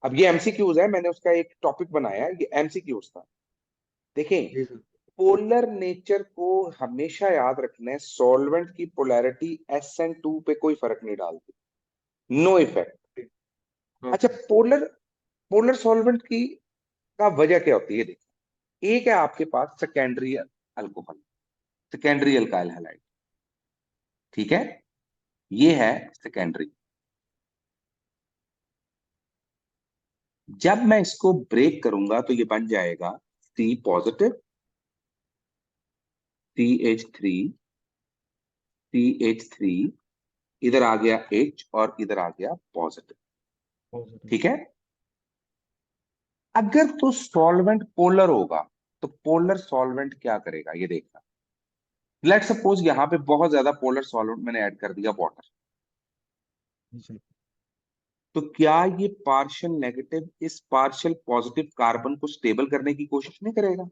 अब ये MCQs है, मैंने उसका एक टॉपिक बनाया है, ये MCQs था। देखें, जी सर। पोलर नेचर को हमेशा याद रखना है, सॉल्वेंट की पोलैरिटी SN2 पे कोई फर्क नहीं डालती, नो इफेक्ट। अच्छा, ओके। पोलर पोलर सॉल्वेंट की का वजह क्या होती है? देखिए, एक है आपके पास secondary alcohol, secondary alkyl halide. ठीक है, ये है सेकेंडरी। जब मैं इसको ब्रेक करूंगा तो ये बन जाएगा C पॉजिटिव, CH3, CH3, इधर आ गया H और इधर आ गया पॉजिटिव। पॉजिटिव। ठीक है। अगर तो सॉल्वेंट पोलर होगा तो पोलर सॉल्वेंट क्या करेगा, ये देखना। लेट सपोज यहां पे बहुत ज्यादा पोलर सॉल्वेंट मैंने ऐड कर दिया, वाटर। जी सर। तो क्या ये पार्शियल नेगेटिव इस पार्शियल पॉजिटिव कार्बन को स्टेबल करने की कोशिश नहीं करेगा?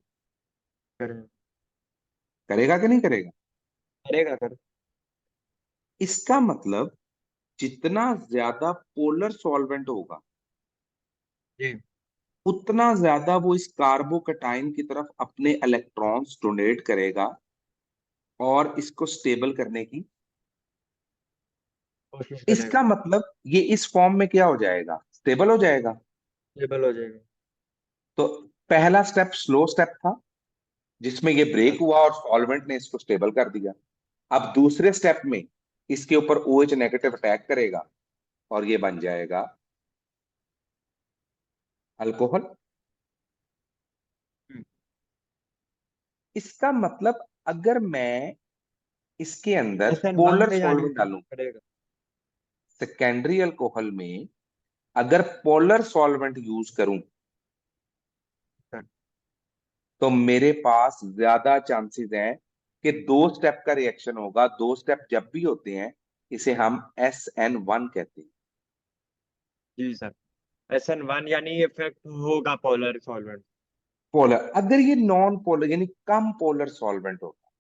करें। करेगा कि नहीं करेगा? करेगा कर। इसका मतलब जितना ज्यादा पोलर सॉल्वेंट होगा, जी। उतना ज्यादा वो इस कार्बोकैटायन की तरफ अपने इलेक्ट्रॉन्स डोनेट करेगा और इसको स्टेबल करने की। कोशिश करेगा। इसका मतलब ये इस फॉर्म में क्या हो जाएगा, स्टेबल हो जाएगा। स्टेबल हो जाएगा। तो पहला स्टेप स्लो स्टेप था, जिसमें ये ब्रेक हुआ और सॉल्वेंट ने इसको स्टेबल कर दिया। अब दूसरे स्टेप में इसके ऊपर OH नेगेटिव अटैक करेगा और ये बन जाएगा अल्कोहल। हम्म, इसका मतलब अगर मैं इसके अंदर SN1 पोलर में यानी सॉल्वेंट डालूं, करेगा। सेकेंडरी अल्कोहल में अगर पोलर सॉल्वेंट यूज करूं, सर। तो मेरे पास ज्यादा चांसेस हैं कि 2 स्टेप का रिएक्शन होगा। 2 स्टेप जब भी होते हैं, इसे हम SN1 कहते हैं। जी सर, SN1 यानी इफेक्ट होगा पोलर सॉल्वेंट। पोलर, अगर ये नॉन पोलर यानी कम पोलर सॉल्वेंट होगा,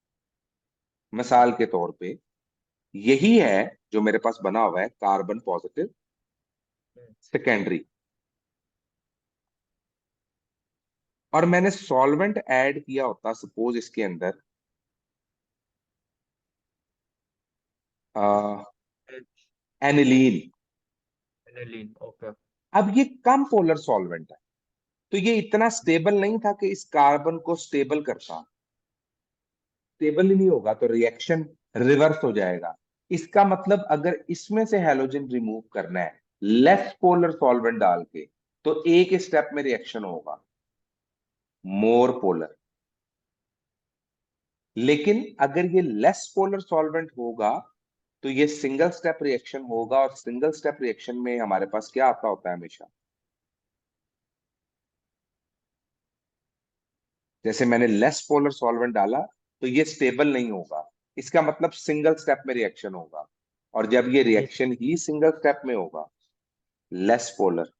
मिसाल के तौर पे यही है जो मेरे पास बना हुआ है, कार्बन पॉजिटिव सेकेंडरी, और मैंने सॉल्वेंट ऐड किया होता सपोज इसके अंदर एनिलीन। एनिलीन। ओके। अब ये कम पोलर सॉल्वेंट है, तो ये इतना स्टेबल नहीं था कि इस कार्बन को स्टेबल करता। स्टेबल ही नहीं होगा तो रिएक्शन रिवर्स हो जाएगा, इसका मतलब अगर इसमें से हैलोजन रिमूव करना है लेस पोलर सॉल्वेंट डाल के, तो एक स्टेप में रिएक्शन होगा मोर पोलर। लेकिन अगर ये लेस पोलर सॉल्वेंट होगा तो ये सिंगल स्टेप रिएक्शन होगा, और सिंगल स्टेप रिएक्शन में हमारे पास क्या आता होता है हमेशा, जैसे मैंने लेस पोलर सॉल्वेंट डाला तो ये स्टेबल नहीं होगा, इसका मतलब सिंगल स्टेप में रिएक्शन होगा। और जब ये जी सर। रिएक्शन ही सिंगल स्टेप में होगा, लेस पोलर,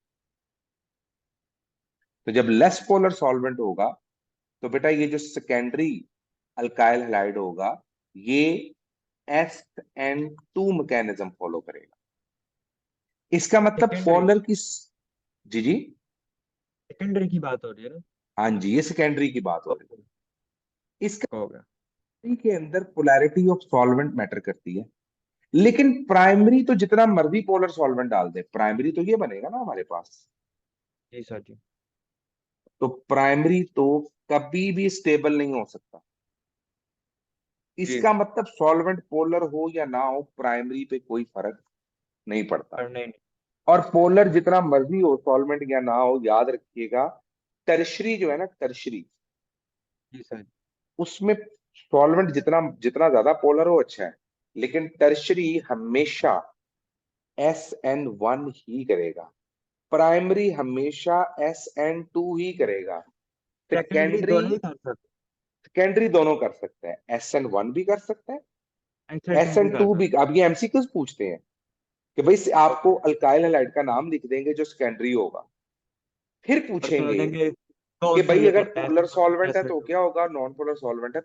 तो जब लेस पोलर सॉल्वेंट होगा तो बेटा ये जो सेकेंडरी अल्काइल हैलाइड होगा ये SN2 मैकेनिज्म फॉलो करेगा। इसका मतलब सेकेंडरी पोलर की जी जी, सेकेंडरी की बात हो रही है ना? हाँ जी, ये सेकेंडरी की बात हो रही ओके। है। इसका हो गया। के अंदर पोलैरिटी ऑफ सॉल्वेंट मैटर करती है, लेकिन प्राइमरी तो जितना मर्जी पोलर सॉल्वेंट डाल दे, प्राइमरी तो ये बनेगा ना हमारे पास। जी सर जी। तो प्राइमरी तो कभी भी स्टेबल नहीं हो सकता। जी। इसका मतलब सॉल्वेंट पोलर हो या ना हो, प्राइमरी पे कोई फर्क नहीं पड़ता। और नहीं। और पोलर जितना मर्जी हो सॉल्वेंट या ना हो, याद रखिएगा टर्शरी जो है ना, टर्शरी, जी सर। उसमें सॉल्वेंट जितना जितना ज्यादा पोलर हो अच्छा है, लेकिन टर्शरी हमेशा SN1 ही करेगा, प्राइमरी हमेशा SN2 ही करेगा। सेकेंडरी सेकेंडरी, दोनों ही कर सकते सेकेंडरी दोनों कर सकते हैं, SN1 भी कर सकता है, हैं, एक्शन टू एस एन भी कर टू भी। सकते अब ये एमसीक्यूज पूछते हैं कि भाई हैं। आपको अल्काइल हैलाइड का नाम लिख देंगे जो सेकेंडरी होगा, फिर और कह पूछेंगे देंगे कि कौन सा भाई ये अगर करता है, पोलर SN1 सॉल्वेंट है तो SN2। क्या होगा, नॉन पोलर सॉल्वेंट है।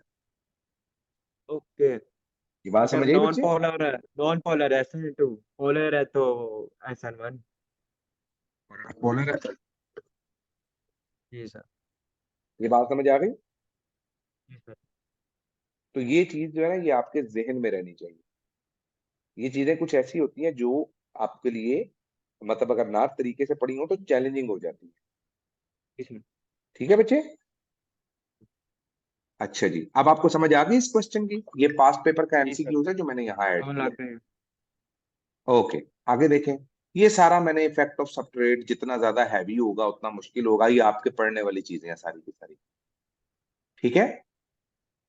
ओके। ये बात अगर समझ आई बच्चे? नॉन पोलर SN2, पोलर है तो SN1। पोलर है, जी सर। ये बात समझ आ गई? जी सर। तो ये चीज जो है ना, ये आपके जहन में रहनी चाहिए। ये चीजें कुछ ऐसी होती हैं जो आपके लिए, मतलब अगर ना तरीके से पढ़ी हो तो चैलेंजिंग हो जाती है। जी सर। ठीक है बच्चे? अच्छा जी, अब आपको समझ आ गई इस क्वेश्चन की? ये पास्ट पेपर का जी सर। एमसीक्यूज है जो मैंने यहाँ ऐड समझ किया। आते हैं। ओके, आगे देखें। ये सारा मैंने इफेक्ट ऑफ सब्सट्रेट, जितना ज्यादा हैवी होगा उतना मुश्किल होगा, ये आपके पढ़ने वाली चीजें हैं सारी की सारी। ठीक है?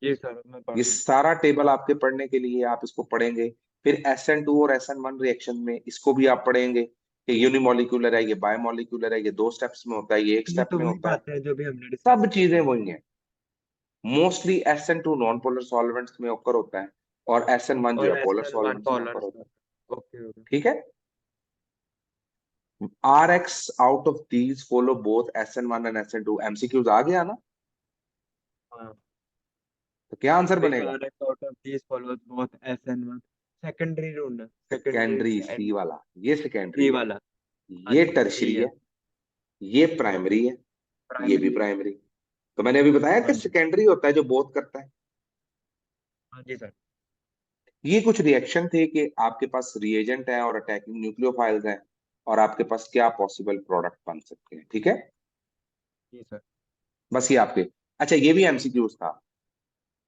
जी सर मैं पढ़ ये लूँ। सारा टेबल आपके पढ़ने के लिए, आप इसको पढ़ेंगे। फिर SN2 और SN1 रिएक्शन में इसको भी आप पढ़ेंगे कि यूनिमोलिकुलर है, ये बायोमोलिकुलर है, ये 2 स्टेप्स में होता है, ये एक ये स्टेप तो में वही होता है। बात है जो भी हमने डिस्कस सब की चीजें थी। वही हैं। Mostly SN2 non polar solvents में ओकर होता है, और SN1 जो और है पोलर SN1 सॉल्वेंट्स में ओकर कॉलर्स होता में। है। Okay okay. ठीक है? RX out of these follow both SN1 and SN2, MCQs आ गया ना? हाँ। तो क्या आंसर Which बनेगा? RX out of these follows both SN1? Secondary ढूंढना, सेकेंडरी सेकेंडरी सी एंड वाला, ये सेकेंडरी सी है, वाला। हाँ ये जी सी टर्शरी है। है, ये प्राइमरी है, ये भी प्राइमरी है। प्राइमरी। तो मैंने अभी बताया हाँ कि जी। सेकेंडरी होता है जो बोथ करता है। हाँ जी सर। ये कुछ रिएक्शन थे कि आपके पास रिएजेंट है और अटैकिंग न्यूक्लियोफाइल्स हैं, और आपके पास क्या पॉसिबल प्रोडक्ट बन सकते हैं। ठीक है? जी सर। बस ये आपके, अच्छा ये भी एमसीक्यूज था।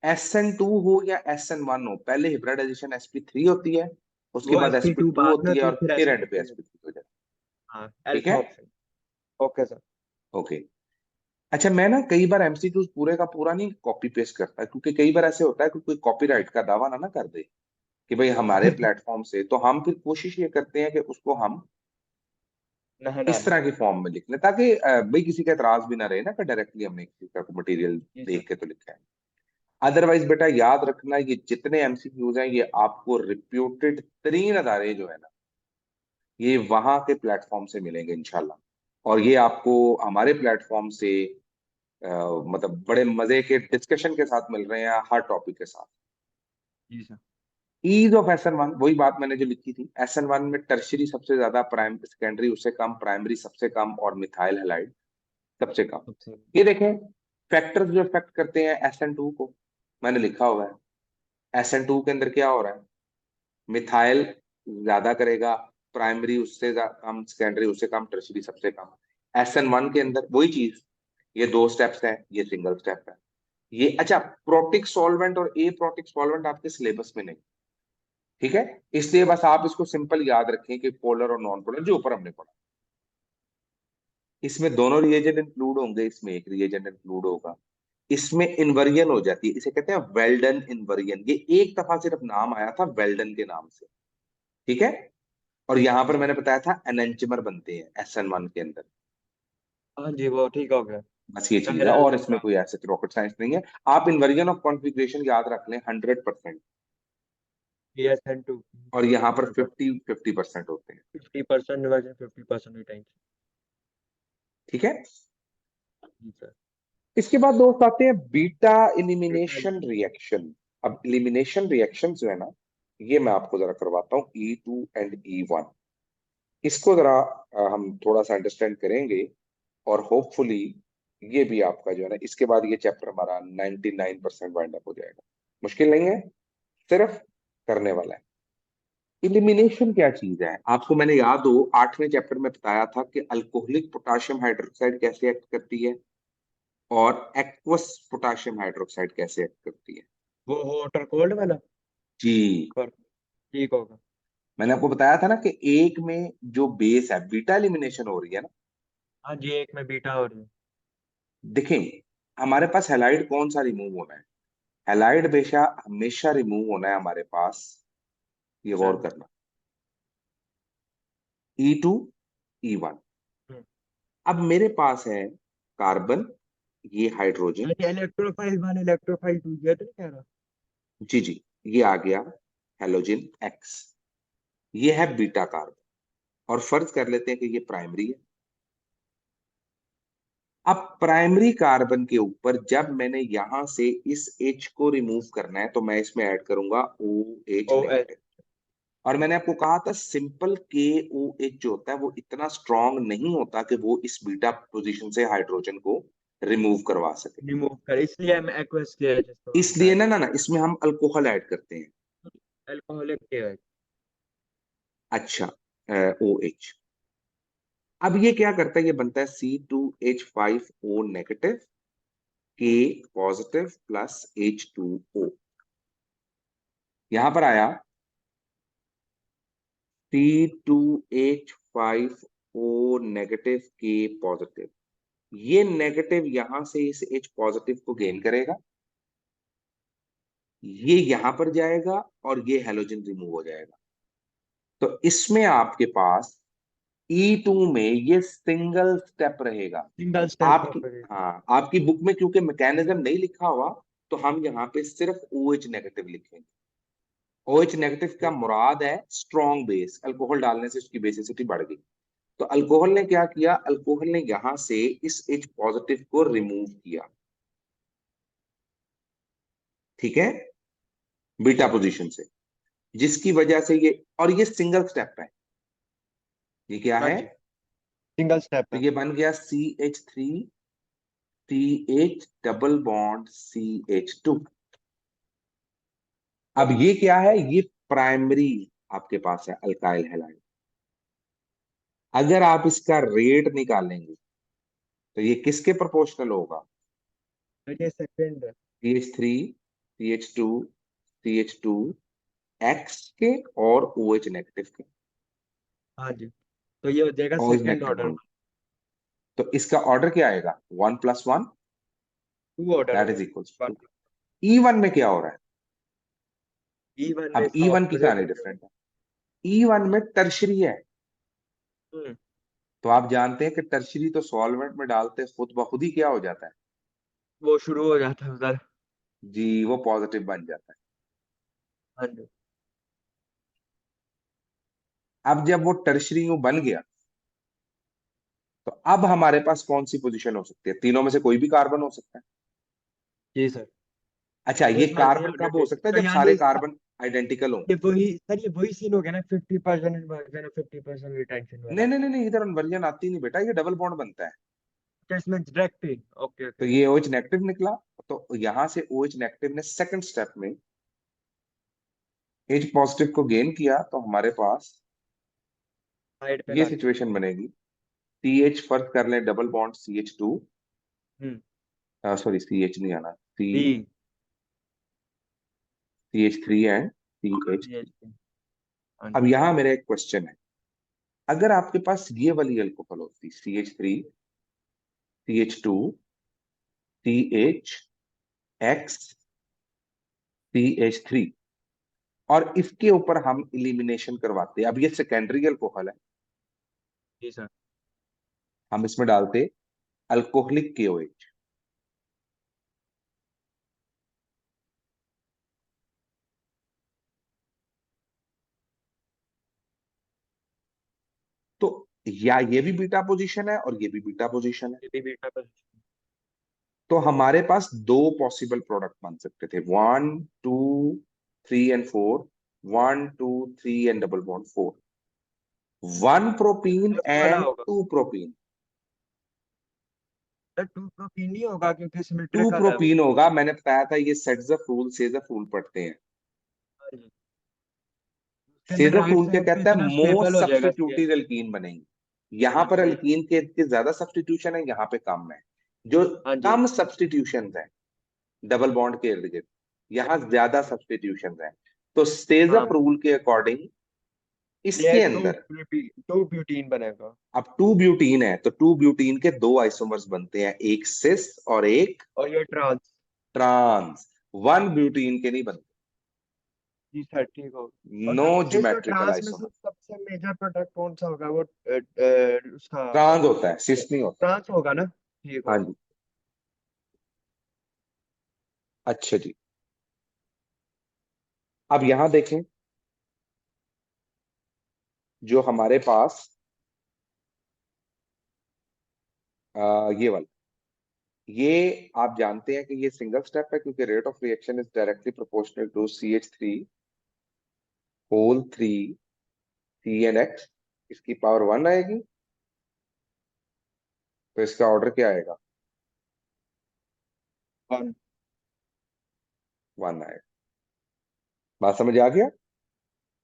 SN2 हो या SN1 हो, पहले हिब्रिडाइजेशन sp3 होती है, उसके वो बाद sp2 sp2 बाद में होती है, होती है, और फिर फिर एंड पे sp3 होती sp3 हो जाता है। हाँ है। ठीक है? Alpha oxygen. Okay sir. Okay. अच्छा, मैं ना कई बार एमसीक्यूज पूरे का पूरा नहीं कॉपी पेस्ट करता, क्योंकि कई बार ऐसे होता है कि कोई कॉपीराइट का दावा ना कर दे कि भाई हमारे प्लेटफॉर्म से, तो हम फिर कोशिश ये करते हैं कि उसको हम नहीं इस डाले। तरह की फॉर्म में लिख लें, ताकि भाई किसी का एतराज भी ना रहे ना कि डायरेक्टली हमने किसी का मटेरियल जी सर। देख के तो लिखा है। अदरवाइज बेटा याद रखना, ये जितने एमसीक्यूज हैं ये आपको रिप्यूटेड तरीन अदारे जो है ना, ये वहां के प्लेटफॉर्म से मिलेंगे इंशाल्लाह। और ये आपको हमारे प्लेटफॉर्म से अ, मतलब बड़े मजे के डिस्कशन के साथ मिल रहे हैं, हर टॉपिक के साथ। जी सर। ईज ऑफ SN1, वही बात मैंने जो लिखी थी, SN1 में टर्शरी सबसे ज्यादा, प्राइम सेकेंडरी उससे कम, प्राइमरी सबसे कम, और मिथाइल हैलाइड सबसे कम। सबसे। ये देखें, फैक्टर्स जो इफेक्ट करते हैं SN2 को, मैंने लिखा हुआ है। SN2 के अंदर क्या हो रहा है, मिथाइल ज्यादा करेगा, प्राइमरी उससे कम, सेकेंडरी उससे कम, टर्शरी सबसे कम। SN1 के अंदर वही चीज, ये 2 स्टेप्स है, ये सिंगल स्टेप है। ये अच्छा, प्रोटिक सॉल्वेंट और ए प्रोटिक सॉल्वेंट आपके सिलेबस में नहीं, ठीक है, इसलिए बस आप इसको सिंपल याद रखें कि पोलर और नॉन पोलर जो ऊपर हमने पढ़ा, इसमें दोनों रिएजेंट इंक्लूड होंगे, इसमें एक रिएजेंट इंक्लूड होगा, इसमें इन्वर्जन हो जाती है, इसे कहते हैं वेल्डन इन्वर्जन। ये एक दफा सिर्फ नाम आया था वेल्डन के नाम से, ठीक है। और यहां पर जी मैंने बताया था एनेंचमर बनते हैं SN1 के अंदर। हाँ जी, वो ठीक हो गया। बस ये चीज है, पैरेलल और इसमें कोई ऐसे रॉकेट साइंस नहीं है। आप इन्वर्जन ऑफ कॉन्फ़िगरेशन याद रख लें 100%, ESN2 और यहाँ पर 50% होते हैं, 50% इन्वर्जन, 50% रिटेंशन। ठीक है। जी सर। इसके बाद दोस्त आते हैं बीटा बेटा इलिमिनेशन रिएक्शन। अब इलिमिनेशन रिएक्शन जो है ना, ये मैं आपको जरा करवाता हूँ, E2 एंड E1। इसको जरा हम थोड़ा सा अंडरस्टैंड करेंगे, और होपफुली ये भी आपका जो है ना, इसके बाद ये चैप्टर हमारा 99% वाइंड अप हो जाएगा। मुश्किल नहीं है, सिर्फ करने वाला है। इलिमिनेशन क्या चीज है, आपको मैंने याद हो 8वें चैप्टर में बताया था कि अल्कोहलिक पोटाशियम हाइड्रोक्साइड कैसे एक्ट करती है, और एक्वस पोटाशियम हाइड्रोक्साइड कैसे एक्ट करती है। वो हॉट और कोल्ड वाला। जी, पर ठीक होगा। मैंने आपको बताया था ना कि एक में जो बेस है बीटा एलिमिनेशन हो रही है ना। हाँ जी, एक में बीटा हो रही है। देखें, हमारे पास हैलाइड कौन सा रिमूव होना है, हैलाइड बेशा हमेशा रिमूव होना है हमारे पास, ये हाँ गौर करना, E2 E1। हम्म। अब मेरे पास है कार्बन, ये हाइड्रोजन, यानी इलेक्ट्रोफाइल वन इलेक्ट्रोफाइल टू, ये तो नहीं कह रहा। जी जी, ये आ गया हेलोजन X, ये है बीटा कार्बन, और फर्ज कर लेते हैं कि ये प्राइमरी है। अब प्राइमरी कार्बन के ऊपर जब मैंने यहां से इस H को रिमूव करना है, तो मैं इसमें ऐड करूंगा OH ओ एच। नेगेटिव। और मैंने आपको कहा था सिंपल KOH जो होता है वो इतना स्ट्रांग नहीं होता कि वो इस बीटा पोजीशन से हाइड्रोजन को रिमूव करवा सके। रिमूव कर, इसलिए हम एक्वस किया है जिसको हम इसलिए बताया ना ना ना, इसमें हम अल्कोहल ऐड करते हैं। अल्कोहलिक किया है। अच्छा, OH। अब ये क्या करता है, ये बनता है C2H5O negative, K positive plus H2O। यहां पर आया C2H5O नेगेटिव, K पॉजिटिव। ये नेगेटिव यहां से इस H पॉजिटिव को गेन करेगा, ये यहां पर जाएगा, और ये हेलोजन रिमूव हो जाएगा। तो इसमें आपके पास E2 में ये सिंगल स्टेप रहेगा। सिंगल स्टेप आपकी, पर। हाँ, आपकी बुक में क्योंकि मैकेनिज्म नहीं लिखा हुआ, तो हम यहाँ पे सिर्फ OH नेगेटिव लिखेंगे। OH नेगेटिव का मुराद है स्ट्रॉन्ग बेस, अल्कोहल डालने से उसकी बेसिसिटी बढ़ गई। तो अल्कोहल ने क्या किया, अल्कोहल ने यहां से इस H पॉजिटिव को रिमूव किया, ठीक है, बीटा जी। पोजीशन से, जिसकी वजह से ये, और ये सिंगल स्टेप है, ये क्या हाँ है, जी, सिंगल स्टेप तो है। ये बन गया CH3CH डबल बॉन्ड CH2। अब ये क्या है, ये प्राइमरी आपके पास है अल्काइल हैलाइड। अगर आप इसका रेट निकालेंगे तो ये किसके प्रोपोर्शनल होगा, ये सेकंड है। CH3 CH2 CH2 X के और OH नेगेटिव के, हाँ जी, तो ये हो जाएगा OH second negative order. Bond. तो इसका ऑर्डर क्या आएगा, 1+1, टू ऑर्डर दैट होगा। Is equals to. E1 में क्या हो रहा है, E1 में अब इसका E1 की कहानी ऑपोजिट। डिफरेंट है। E1 में टर्शरी है, हम्म। तो आप जानते हैं कि टर्शरी तो सॉल्वेंट में डालते खुद ब खुद ही क्या हो जाता है, वो शुरू हो जाता है उधर। जी, वो पॉजिटिव बन जाता है। हाँ जी। अब जब वो टर्शरी यूं बन गया, तो अब हमारे पास कौन सी पोजीशन हो सकती है, तीनों में से कोई भी कार्बन हो सकता है। जी सर। अच्छा, तो ये इस बात से कार्बन ऑर्डर कब हो डेट सकता है, तो जब यानी सारे इसका कार्बन आइडेंटिकल हो। ये वही सर, ये वही सीन हो गया ना, 50% इन्वर्जन और 50% रिटेंशन नहीं वाला। नहीं नहीं नहीं, इधर कन्वर्जन आती नहीं बेटा, ये डबल बॉन्ड बनता है। क्या इसमें डायरेक्ट ही? ओके तो ओके। ये OH नेगेटिव निकला, तो यहां से OH नेगेटिव ने सेकंड स्टेप में H पॉजिटिव को गेन किया, तो हमारे पास साइड पे ये ला दिया। सिचुएशन बनेगी, CH फर्क कर लें डबल बॉन्ड CH2, हम्म। सॉरी CH नहीं आना, D. CH3 and CH, CH3। हाँ अब जी। यहां मेरा एक क्वेश्चन है, अगर आपके पास ये वाली अल्कोहल होती CH3, CH2, CHX, CH3, और इसके ऊपर हम इलिमिनेशन करवाते, अब ये सेकेंडरी अल्कोहल है, जी सर। हम इसमें डालते अल्कोहलिक KOH। तो या ये भी बीटा पोजीशन है और ये भी बीटा पोजीशन है, ये भी बीटा पर। तो हमारे पास दो पॉसिबल प्रोडक्ट बन सकते थे, 1 2 3 and 4, 1 2 3 and double bond 4, 1 propene ये वाला एंड होगा। 2 प्रोपीन। सर 2 प्रोटीन नहीं होगा क्योंकि टू सिमेट्रिकल है वो। प्रोपीन होगा, मैंने बताया था ये sets of rule sage of rule पढ़ते हैं। हाँ जी। उसके अंदर सेज ऑफ राइट रूल क्या साइड पे कहता है, इतना स्टेबल मोस्ट हो जाएगा सीएच। सब्स्टिट्यूटिव एल्कीन बनेंगे। यहां हाँ पर जी। एल्कीन के ज्यादा सब्स्टिट्यूशन है, यहाँ पे कम है। जो हाँ जी। कम सब्स्टिट्यूशन है डबल बॉन्ड के इर्द गिर्द, यहाँ ज्यादा सब्स्टिट्यूशन है। तो सेज ऑफ हाँ रूल के अकॉर्डिंग ये इसके अंदर 2 ब्यूटीन बनेगा। अब 2 ब्यूटीन है, तो 2 ब्यूटीन के दो आइसोमर्स बनते हैं, एक सिस और एक और ये ट्रांस। ट्रांस। 1 ब्यूटीन के नहीं बनते, जी सर ठीक हो। और नो सबसे तो ज्योमेट्रिकल ट्रांस में से आइसोमर। सबसे मेजर प्रोडक्ट कौन सा होगा वो उसका ट्रांस होता है, सिस नहीं होता। ट्रांस होगा ना। ठीक हाँ हो। जी। अच्छा जी, अब यहां देखें, जो हमारे पास ये वाला, ये आप जानते हैं कि ये सिंगल स्टेप है, क्योंकि rate of reaction is directly proportional to CH3 whole 3 CnX, इसकी पावर 1 आएगी, तो इसका ऑर्डर क्या आएगा, 1। 1 आएगा। बात समझ आ गया।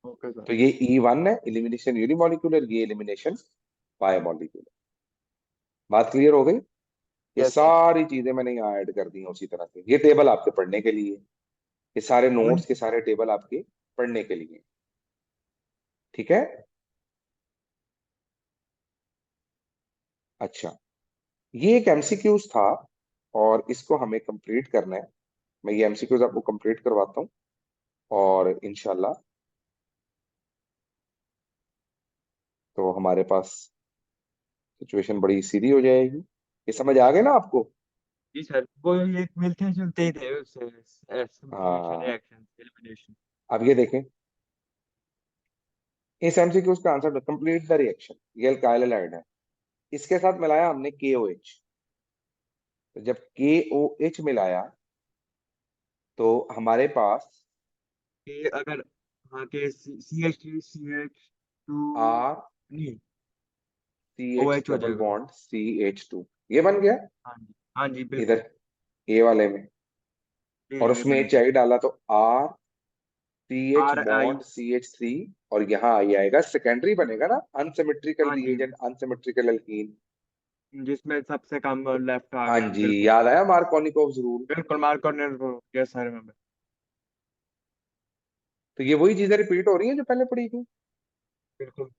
Okay sir. तो ये E1 है, एलिमिनेशन यूनिमॉलिक्यूलर, ये एलिमिनेशन बायोमॉलिक्यूलर। बात क्लियर हो गई। ये यस सर। सारी चीजें मैंने यहाँ ऐड कर दी हैं उसी तरह से, ये टेबल आपके पढ़ने के लिए, ये सारे उन नोट्स के सारे टेबल आपके पढ़ने के लिए, ठीक है। अच्छा, ये एक MCQs था और इसको हमें कंप्लीट करना है। मैं ये MCQs आपको कंप्लीट करवाता हूँ और इंशाल्लाह तो हमारे पास सिचुएशन बड़ी सीधी हो जाएगी। ये समझ आ गए ना आपको। जी सर वो ये मिलते जुलते ही थे उससे सब्स्टिट्यूशन हाँ, रिएक्शन एलिमिनेशन। अब ये देखें, इस MCQs का आंसर, कंप्लीट द रिएक्शन, ये अल्काइल हैलाइड है, इसके साथ मिलाया हमने KOH। तो जब KOH मिलाया तो हमारे पास कि अगर हाँ के CH3 CH2 R नहीं CH OH हो डबल जाएगा। बॉन्ड CH2, ये बन गया हाँ जी। हाँ जी बिल्कुल। इधर A वाले में, ये और ये उसमें बन HI डाला तो R CH are I. Bond CH3, और यहाँ आई आएगा सेकेंडरी बनेगा ना, अनसिमेट्रिकल हाँ जी रीजन, अनसिमेट्रिकल एल्कीन। जिसमें सबसे कम लेफ्ट आ हाँ गया जी, बिल्कुल। याद आया मार्कोनिकोव्स रूल। बिल्कुल मार्कोनियर को यस सर मैं। तो ये वही चीजें रिपीट हो रही हैं जो पहले पढ़ी थी। बिल्कुल।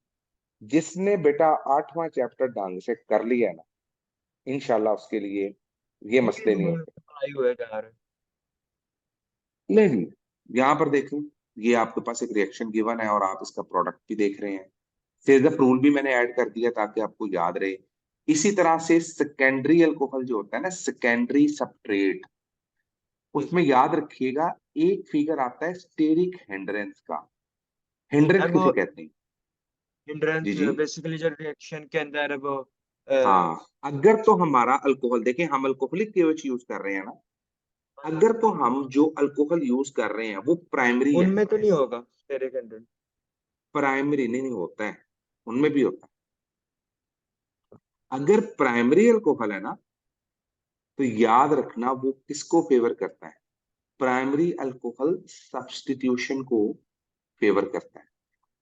जिसने बेटा 8वां चैप्टर ढंग से कर लिया है ना, इंशाल्लाह उसके लिए ये इजी मसले नहीं रूल होते। अप्लाई हुए जा रहे हैं। नहीं, यहाँ पर देखें, ये आपके पास एक रिएक्शन गिवन है और आप इसका प्रोडक्ट भी देख रहे हैं। फेजर रूल भी मैंने ऐड कर दिया ताकि आपको याद रहे। इसी तरह से सेकेंडरी अल्कोहल जो होता है ना, सेकेंडरी सबट्रेट, जी उसमें सर। याद रखिएगा एक फिगर आता है स्टेरिक हिंड्रेंस का। हिंड्रेंस सर वो किसे कहते हैं। जी हिंड्रेंस जी। बेसिकली जो रिएक्शन के अंदर वो हाँ, अगर तो हमारा अल्कोहल देखें, हम अल्कोहलिक केवच यूज कर रहे हैं ना, अगर तो हम जो अल्कोहल यूज कर रहे हैं वो प्राइमरी है, उनमें तो नहीं होगा तेरे के अंदर। प्राइमरी नहीं होता है, उनमें भी होता है। अगर प्राइमरी अल्कोहल है ना, तो याद रखना वो किसको फेवर करता है, प्राइमरी अल्कोहल सब्स्टिट्यूशन को फेवर करता है,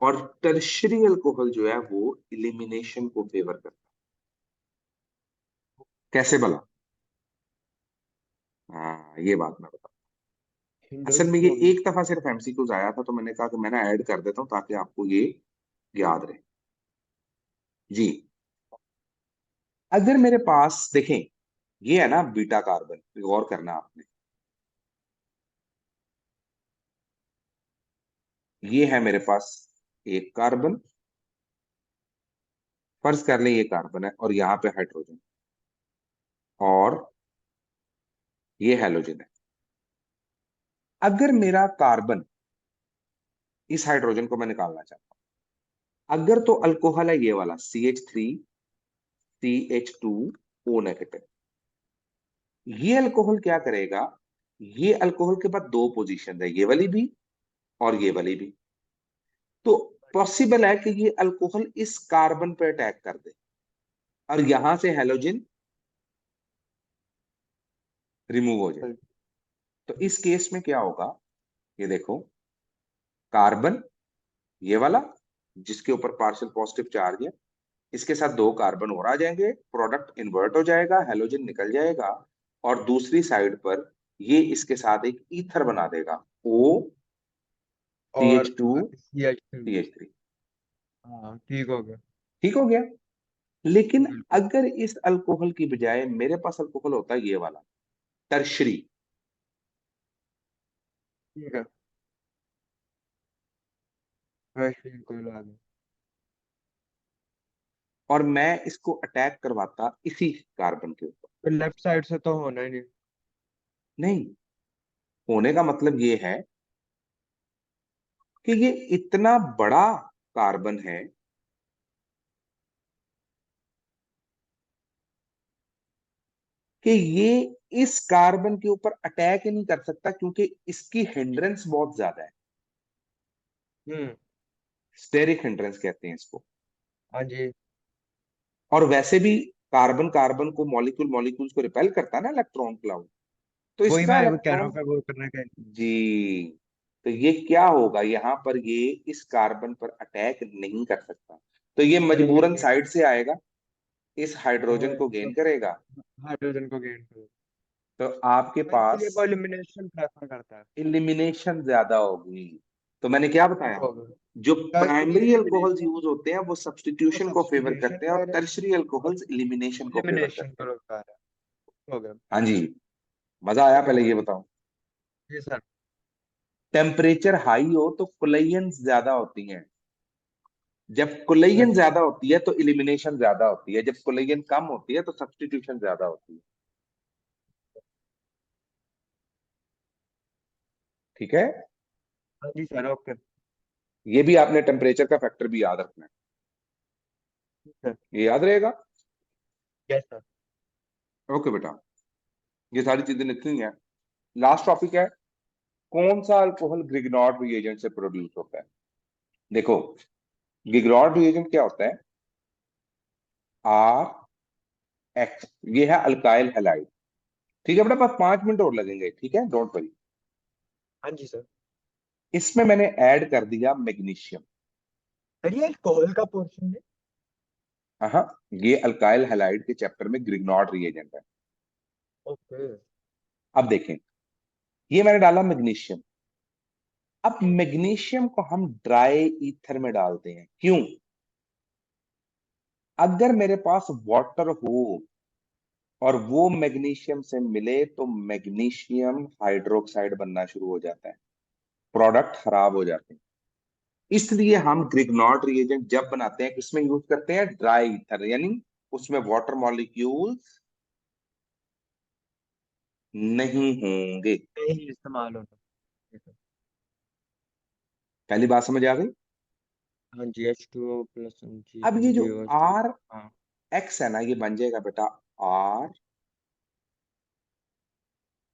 और टर्शरी अल्कोहल जो है वो इलिमिनेशन को फेवर करता है। कैसे भला। हाँ, ये बात मैं बता, असल में ये इंडस्ट्री। एक दफा सिर्फ एमसीक्यूज आया था, तो मैंने कहा कि मैं ना ऐड कर देता हूँ ताकि आपको ये याद रहे। जी, अगर मेरे पास देखें, ये है ना बीटा कार्बन, गौर करना आपने, ये है मेरे पास एक कार्बन, फर्ज कर ले ये कार्बन है और यहाँ पे हाइड्रोजन, और ये हेलोजन है। अगर मेरा कार्बन, इस हाइड्रोजन को मैं निकालना चाहता हूं, अगर तो अल्कोहल है ये वाला CH3CH2O नेगेटिव, ये अल्कोहल क्या करेगा, ये अल्कोहल के पास दो पोजीशन है, ये वाली भी और ये वाली भी। तो पॉसिबल है कि ये अल्कोहल इस कार्बन पे अटैक कर दे और यहां से हेलोजन रिमूव हो जाए। तो इस केस में क्या होगा, ये देखो, कार्बन ये वाला जिसके ऊपर पार्शियल पॉजिटिव चार्ज है, इसके साथ दो कार्बन और आ जाएंगे, प्रोडक्ट इन्वर्ट हो जाएगा, हेलोजन निकल जाएगा, और दूसरी साइड पर ये इसके साथ एक ईथर बना देगा, O सी और H two CH3। C H three हाँ ठीक हो गया। ठीक हो गया। लेकिन बिल्कुल। अगर इस अल्कोहल की बजाय मेरे पास अल्कोहल होता है ये वाला टर्शरी, ठीक है। वैसे ही कोई आ गया। और मैं इसको अटैक करवाता इसी कार्बन के ऊपर, तो लेफ्ट साइड से तो होना ही नहीं। नहीं, होने का मतलब ये है कि ये इतना बड़ा कार्बन है कि ये इस कार्बन के ऊपर अटैक ही नहीं कर सकता, क्योंकि इसकी हिंड्रेंस बहुत ज्यादा है। हम्म। स्टेरिक हिंड्रेंस कहते हैं इसको। हाँ जी। और वैसे भी कार्बन कार्बन को मॉलिक्यूल मॉलिक्यूल्स को रिपेल करता है ना, इलेक्ट्रॉन क्लाउड। तो वही इसका मैं वो कह रहा इलेक्ट्रॉन, हूँ फिर वो करने का। जी, तो ये क्या होगा, यहां पर ये इस कार्बन पर अटैक नहीं कर सकता, तो ये मजबूरन एलिमिनेट। साइड से आएगा, इस हाइड्रोजन और को गेन करेगा। हाइड्रोजन को गेन करो। तो आपके तो पास इसलिए वो एलिमिनेशन प्रेफर करता है। इलिमिनेशन ज्यादा होगी। तो मैंने क्या ठीक बताया, हो गया। जो तो ये प्राइमरी अल्कोहल्स एलिमिनेशन, यूज होते हैं वो वो सब्स्टिट्यूशन को फेवर सब्स्टिट्यूशन करते हैं, और कर टर्शरी अल्कोहल्स इलिमिनेशन को फेवर एलिमिनेशन करते हैं। करो कर रहा है। हो गया। हाँ जी, मजा आया, ठीक हो पहले गया। ये बताओ। जी सर। टेम्परेचर हाई हो तो कोलेयंस ज्यादा होती हैं, जब कोलेयन वैसे ज्यादा होती है तो इलिमिनेशन ज्यादा होती है, जब कोलेयन कम होती है तो सब्स्टिट्यूशन ज्यादा होती है। ठीक है, हाँ जी सर। ओके। ये भी आपने टेम्परेचर का फैक्टर भी याद रखना है, सर। ये याद रहेगा। Yes sir. ओके बेटा, ये सारी चीजें लिखनी है। लास्ट टॉपिक है, कौन सा अल्कोहल ग्रिग्नॉर्ड रिएजेंट से प्रोड्यूस होता है। देखो, ग्रिग्नॉर्ड रिएजेंट क्या होता है, RX, ये है अल्काइल हैलाइड। ठीक है बेटा, बस 5 मिनट और लगेंगे, ठीक है, डोंट वरी। हाँ जी सर। इसमें मैंने ऐड कर दिया मैग्नीशियम। सर ये अल्कोहल का पोर्शन है। हाँ, ये अल्काइल हैलाइड के चैप्टर में ग्रिग्नॉर्ड रिएजेंट है। ओके। अब देखें, ये मैंने डाला मैग्नीशियम। अब मैग्नीशियम को हम ड्राई ईथर में डालते हैं, क्यों, अगर मेरे पास वाटर हो और वो मैग्नीशियम से मिले तो मैग्नीशियम हाइड्रोक्साइड बनना शुरू हो जाता है, प्रोडक्ट खराब हो जाते हैं। इसलिए हम ग्रिग्नॉर्ड रिएजेंट जब बनाते हैं किसमें यूज करते हैं, ड्राई ईथर, यानी उसमें वाटर मॉलिक्यूल्स नहीं होंगे। नहीं इस्तेमाल होता। ठीक है। पहली बात समझ आ गई। हाँ जी H2O प्लस जी अब ये जो NaOH3। आर हाँ। एक्स है ना, ये बन जाएगा बेटा आर,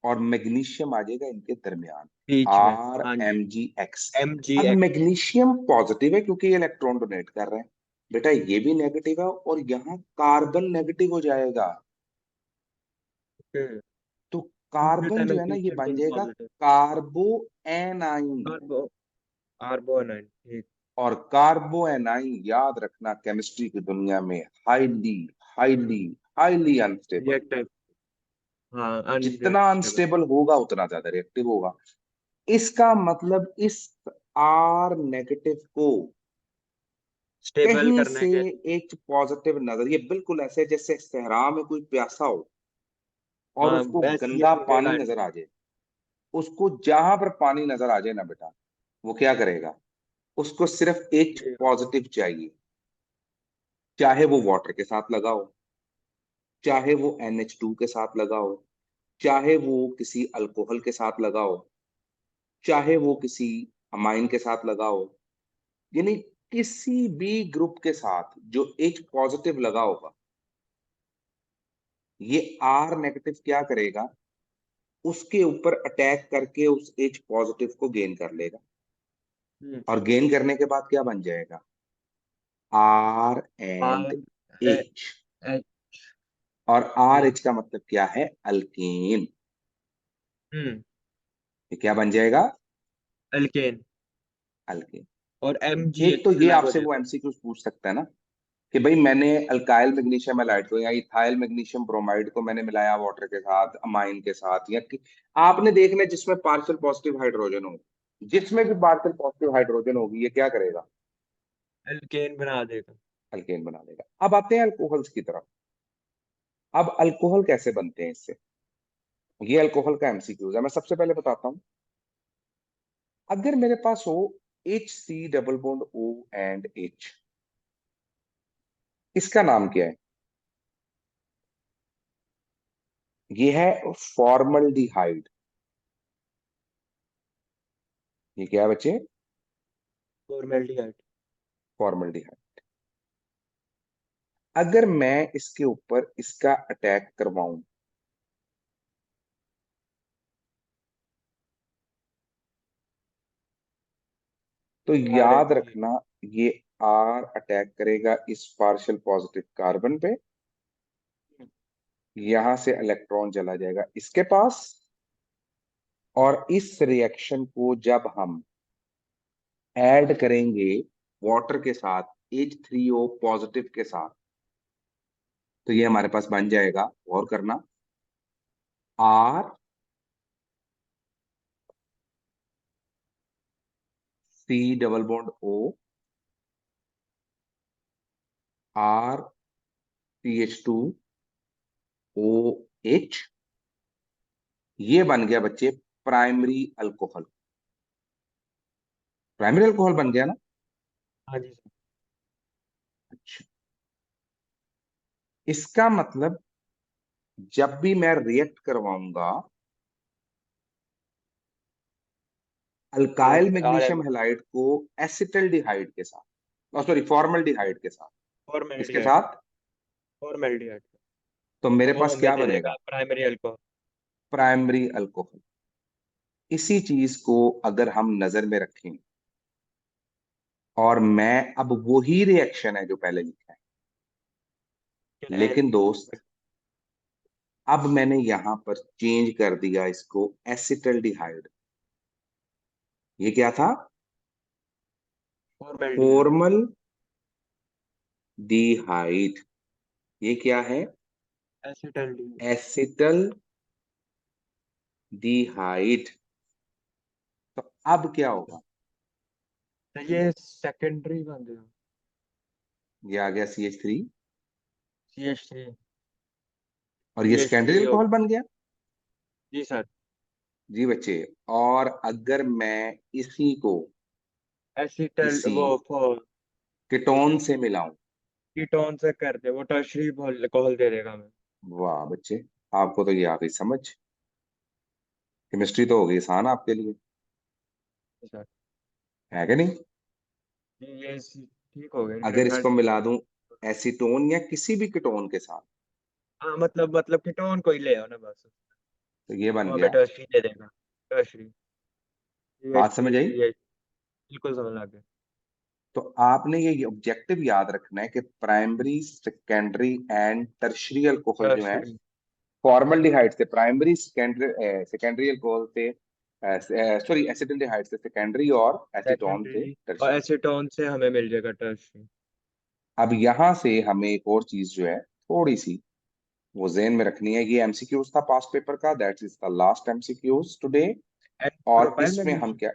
और मैग्नीशियम आ जाएगा इनके दरमियान, बीच में। आर हाँ जी। M G X. अब MgX। मैग्नीशियम पॉजिटिव है क्योंकि ये इलेक्ट्रॉन डोनेट कर रहे हैं, बेटा ये भी नेगेटिव है, और यहाँ कार्बन नेगेटिव हो जाएगा। ओके। तो दूसरे कार्बन टाइम जो है ना, ये बन सिंपल जाएगा पॉजिटिव। कार्बो एनाइन। कार्बो कार्बो आयन। ठीक। और कार्बो एनाइन याद रखना, केमिस्ट्री की दुनिया में highly highly highly unstable, reactive. हाँ जितना अनस्टेबल। अनस्टेबल होगा उतना ज्यादा रिएक्टिव होगा। इसका मतलब इस आर नेगेटिव को स्टेबल कहीं करने से के। एच पॉजिटिव नजर, ये बिल्कुल ऐसे जैसे सहरा में कोई प्यासा हो और हाँ उसको वैसी ये गंदा चीजें पानी लानी नजर आ चाहिए। जाए। उसको जहां पर पानी नजर आ जाए ना बेटा, वो क्या करेगा, उसको सिर्फ एच ये पॉजिटिव चाहिए। चाहे वो वाटर के साथ लगा हो, चाहे वो NH2 के साथ लगा हो, चाहे वो किसी अल्कोहल के साथ लगा हो, चाहे वो किसी अमाइन के साथ लगा हो, यानी किसी भी ग्रुप के साथ जो एच पॉजिटिव लगा होगा, ये आर नेगेटिव क्या करेगा, उसके ऊपर अटैक करके उस एच पॉजिटिव को गेन कर लेगा। हम्म। और गेन करने के बाद क्या बन जाएगा, R and R A, H. A, और आर ये। एच का मतलब क्या है, अल्केन। हम्म। ये क्या बन जाएगा, एल्केन। अल्केन। और एक तो MgH ये अलग हो आपसे वो जाएगा। एमसीक्यू पूछ सकता है ना, कि भाई मैंने अल्काइल मैग्नीशियम हैलाइड को या इथाइल मैग्नीशियम ब्रोमाइड को मैंने मिलाया वाटर के साथ, अमाइन के साथ, या कि आपने देखना है जिसमें पार्शियल पॉजिटिव हाइड्रोजन हो, जिसमें भी पार्शियल पॉजिटिव हाइड्रोजन होगी ये क्या करेगा, एल्केन बना देगा। अल्केन बना देगा। अब आते हैं अल्कोहल्स की तरफ। अब अल्कोहल कैसे बनते हैं इससे, ये अल्कोहल का एमसीक्यूज है, मैं सबसे पहले बताता हूं। अगर मेरे पास हो HC डबल बॉन्ड OH, इसका नाम क्या है, ये है फॉर्मल्डिहाइड। ये क्या है बच्चे, फॉर्मेल्डिहाइड। फॉर्मल्डिहाइड। अगर मैं इसके ऊपर इसका अटैक करवाऊं, तो आर याद एच जी। रखना, ये आर अटैक करेगा इस पार्शियल पॉजिटिव कार्बन पे, यहां से इलेक्ट्रॉन चला जाएगा इसके पास। और इस रिएक्शन को जब हम ऐड करेंगे वाटर के साथ, H3O पॉजिटिव के साथ, तो ये हमारे पास बन जाएगा, गौर करना, RC डबल बॉन्ड ORCH2OH। ये बन गया बच्चे प्राइमरी अल्कोहल। प्राइमरी अल्कोहल बन गया ना। हाँ जी सर। अच्छा, इसका मतलब जब भी मैं रिएक्ट करवाऊंगा alkyl R magnesium M halide को एसिटल्डिहाइड के साथ, सॉरी फॉर्मल्डिहाइड के साथ, किसके फॉर्मेल्डिहाइड। साथ, फॉर्मेल्डिहाइड। तो मेरे तो वो पास हमें क्या दे बनेगा, देगा प्राइमरी अल्कोहल। Primary alcohol. इसी चीज को अगर हम नजर में रखें, और मैं अब वही रिएक्शन है जो पहले लिखा है, लेकिन दोस्त अब मैंने यहां पर चेंज कर दिया इसको एसिटल्डिहाइड। ये क्या था, फॉर्मेल्डिहाइड। फॉर्मल डिहाइड। ये क्या है, एसिटल्डिहाइड। एसिटल डिहाइड। तो अब क्या होगा, तो ये सेकेंडरी बन गया। ये आ गया CH3, CH3। और ये सेकेंडरी CH3 अल्कोहल बन गया। जी सर। जी बच्चे, और अगर मैं इसी को एसिटल किसी वो फॉर कीटोन से मिलाऊं, कीटोन से कर दे वो टर्शरी अल्कोहल दे देगा हमें। वाह बच्चे, आपको तो ये आ गई समझ। केमिस्ट्री तो हो गई आसान आपके लिए, जी सर। है कि नहीं। ये ठीक हो गया अगर इसको रिजल्ट। मिला दूं एसीटोन या किसी भी कीटोन के साथ, हाँ मतलब कीटोन को ही ले आओ ना बस। तो ये बन वो हमें गया। टर्शरी दे देगा। टर्शरी। बात CH3 समझ आई। CH। बिल्कुल समझ आ गया। तो आपने ये ऑब्जेक्टिव याद रखना है कि primary secondary and tertiary alcohol जो है, टर्शरी। फॉर्मल्डिहाइड से प्राइमरी, सेकेंडरी सेकेंडरी अल्कोहल से, सॉरी एसिटल्डिहाइड से सेकेंडरी, और एसीटोन से सेकेंडरी। और टर्शरी। एसीटोन से हमें मिल जाएगा टर्शरी। अब यहां से हमें एक और चीज जो है थोड़ी सी वो जेन में रखनी है। ये एमसीक्यूज था पास्ट पेपर का, that is the last MCQs today. N और प्रोपाइल इसमें हम मैग्नीशियम। क्या,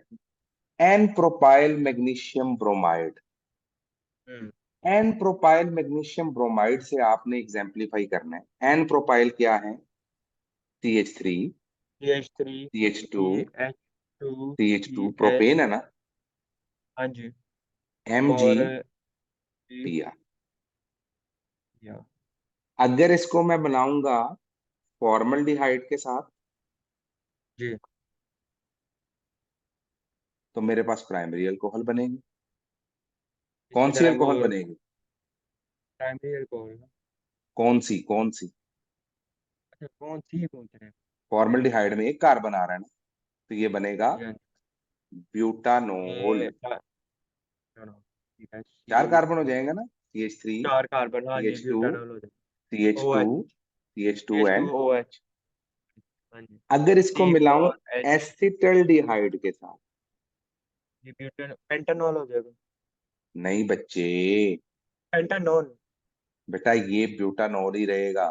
N propyl magnesium bromide. Hmm. N propyl magnesium bromide से आपने एग्जाम्प्लीफाई करना है। एन प्रोपाइल क्या है? CH3, CH3, CH2, CH2, CH2 CH। Propane है ना, हाँ जी। Mg और जी, Pr। या अगर इसको मैं बनाऊंगा फॉर्मल्डिहाइड के साथ, जी, तो मेरे पास प्राइमरी अल्कोहल बनेगी। इसी कौन सी तरह वो अल्कोहल बनेगी? Primary alcohol. कौन सी? अच्छा, कौन सी पूछ रहे हैं? फॉर्मल्डिहाइड में एक कार्बन आ रहा है ना, तो ये बनेगा जी हाँ जी। ब्यूटानोल। ये चलो, ठीक है, चार सी कार्बन हो जाएगा ना, CH3, 4 कार्बन, हाँ जी, CH2, ब्यूटानॉल हो जाए। O CH2, H, CH2 H two and O H. हाँ जी। अगर इसको सी मिलाऊं फोर एच एसिटल्डिहाइड के साथ, जी, ब्यूटान पेंटानॉल हो जाएगा। नहीं बच्चे, पेंटानॉल। बेटा ये ब्यूटानोल ही रहेगा।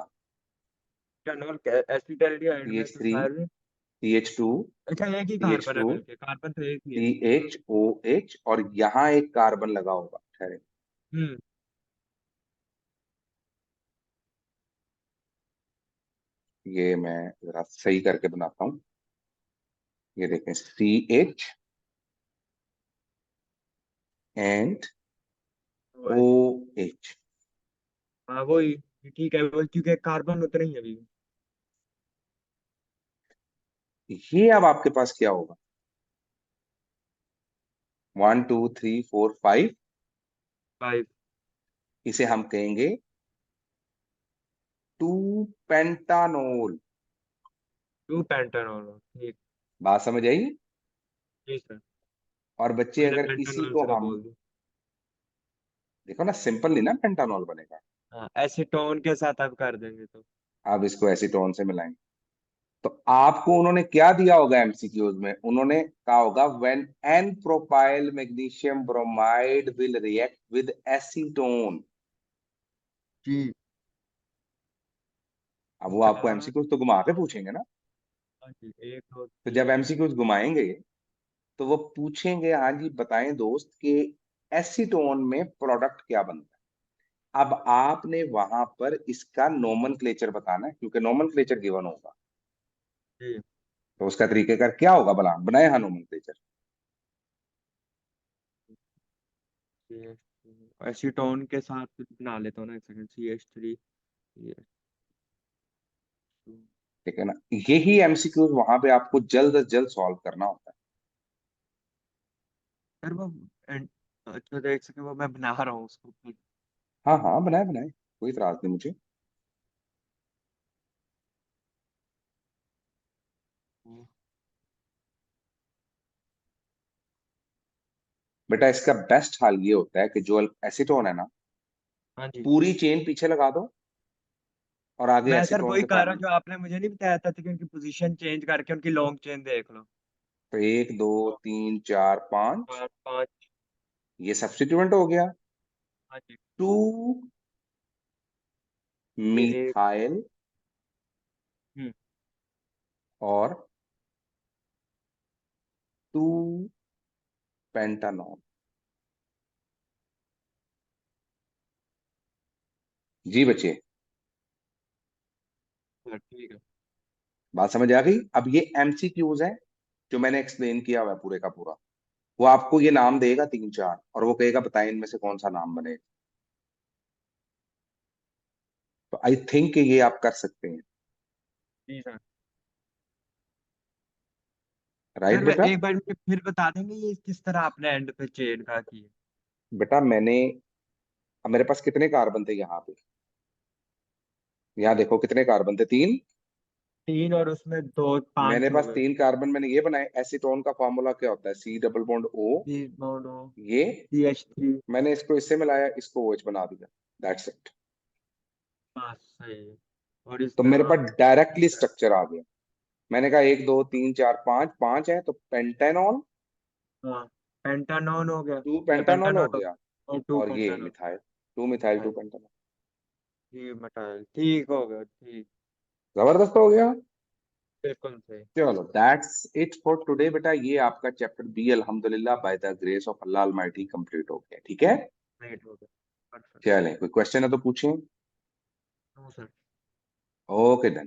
पेंटानॉल एसिटाल्डिहाइड सी में एच तो थ्री सारे। सी एच टू अच्छा, एक ही सी एच कार्बन है, टू बल्कि कार्बन तो एक ही है। CHOH, और यहाँ एक कार्बन लगा होगा, ठहरे, हम्म। ये मैं जरा सही करके बनाता हूँ। ये देखें, CH ओ एच। OH। हाँ वही, ठीक है, वो क्योंकि कार्बन उतने ही है अभी। ये अब आपके पास क्या होगा? 1 2 3 4 5, 5। इसे हम कहेंगे टू पेंटानोल। टू पेंटानॉल, ठीक। बात समझ आई? जी सर। और बच्चे मैंने अगर इसी पेंटानॉल को से तो हम, बोल दी। देखो ना, सिंपल नहीं ना पेंटानोल बनेगा। हाँ, एसीटोन के साथ अब कर देंगे तो। अब इसको एसीटोन से मिलाएंगे, तो आपको उन्होंने क्या दिया होगा एमसीक्यूज में? उन्होंने कहा होगा when n propyl magnesium bromide will react with acetone. जी। अब वो आपको चार। एमसीक्यूज तो घुमा के पूछेंगे ना। हाँ जी, एक दो तो जब तीन। एमसीक्यूज घुमाएंगे, तो वो पूछेंगे, हाँ जी बताएं दोस्त कि एसीटोन में प्रोडक्ट क्या बनता है। अब आपने वहां पर इसका नोमेनक्लेचर बताना है, क्योंकि नोमेनक्लेचर गिवन होगा। जी। तो उसका तरीकेकार क्या होगा, बना बनाए हाँ नोमेनक्लेचर। एसीटोन के साथ बना लेता हूँ ना, एक सेकंड। CH3। ठीक है ना, यही एमसीक्यूज वहां पे आपको जल्द से जल्द सॉल्व करना होता है। सर वो अच्छा, तो एक सेकंड, वो मैं बना रहा हूँ उसको। हाँ हाँ, बनाए बनाए, कोई इतराज नहीं मुझे। बेटा इसका बेस्ट हाल ये होता है कि जो एसीटोन है ना, हाँ जी। पूरी चेन पीछे लगा दो और आगे मैं सर एसीटोन वही के कह रहा साथ। हूँ जो आपने मुझे नहीं बताया था कि उनकी पोजीशन चेंज करके उनकी लॉन्ग चेन देख लो। तो 1 2 3 4 5, 5 5। ये सब्स्टिट्यूएंट हो गया। हाँ जी। टू ये एक। मिथाइल हम्म। और टू पेंटानॉल। जी बच्चे, सर ठीक है। बात समझ आ गई? अब ये एमसीक्यूज है जो मैंने एक्सप्लेन किया हुआ है पूरे का पूरा। वो आपको ये नाम देगा 3 4, और वो कहेगा बताएं इनमें से कौन सा नाम बनेगा। तो आई थिंक ये आप कर सकते हैं। जी सर। राइट सर बेटा? एक बार मुझे फिर बता देंगे ये किस तरह आपने एंड पे चेन का किया? बेटा मैंने, अब मेरे पास कितने कार्बन थे यहाँ पे? यहाँ देखो कितने कार्बन थे, 3। 3 और उसमें दो, मेरे 5 हो पास गए। 3 कार्बन मैंने ये बनाए। एसीटोन का फॉर्मूला क्या होता है? C double bond O। 20 mono. ये CH3। मैंने इसको इससे मिलाया, इसको OH बना दिया, दैट्स इट। बस सही है। और तो मेरे इसका। पास डायरेक्टली स्ट्रक्चर आ गया। मैंने कहा 1 2 3 4 5, 5 है तो पेंटेनॉल, हाँ, पेंटानॉन हो गया। टू ये पेंटानॉल हो पेंटानॉन गया, और 2 और ये पेंटानॉन। Methyl, 2 methyl 2 पेंटानॉल। ये मटाइल ठीक हो गया, ठीक। जबरदस्त हो गया। बिल्कुल सही। चलो दैट्स इट फॉर टुडे बेटा, ये आपका चैप्टर बी अल्हम्दुलिल्लाह by the grace of Allah Almighty complete हो गया। ठीक है, राइट हो गया। परफेक्ट। चलें, कोई क्वेश्चन है तो पूछें। No sir. Okay then.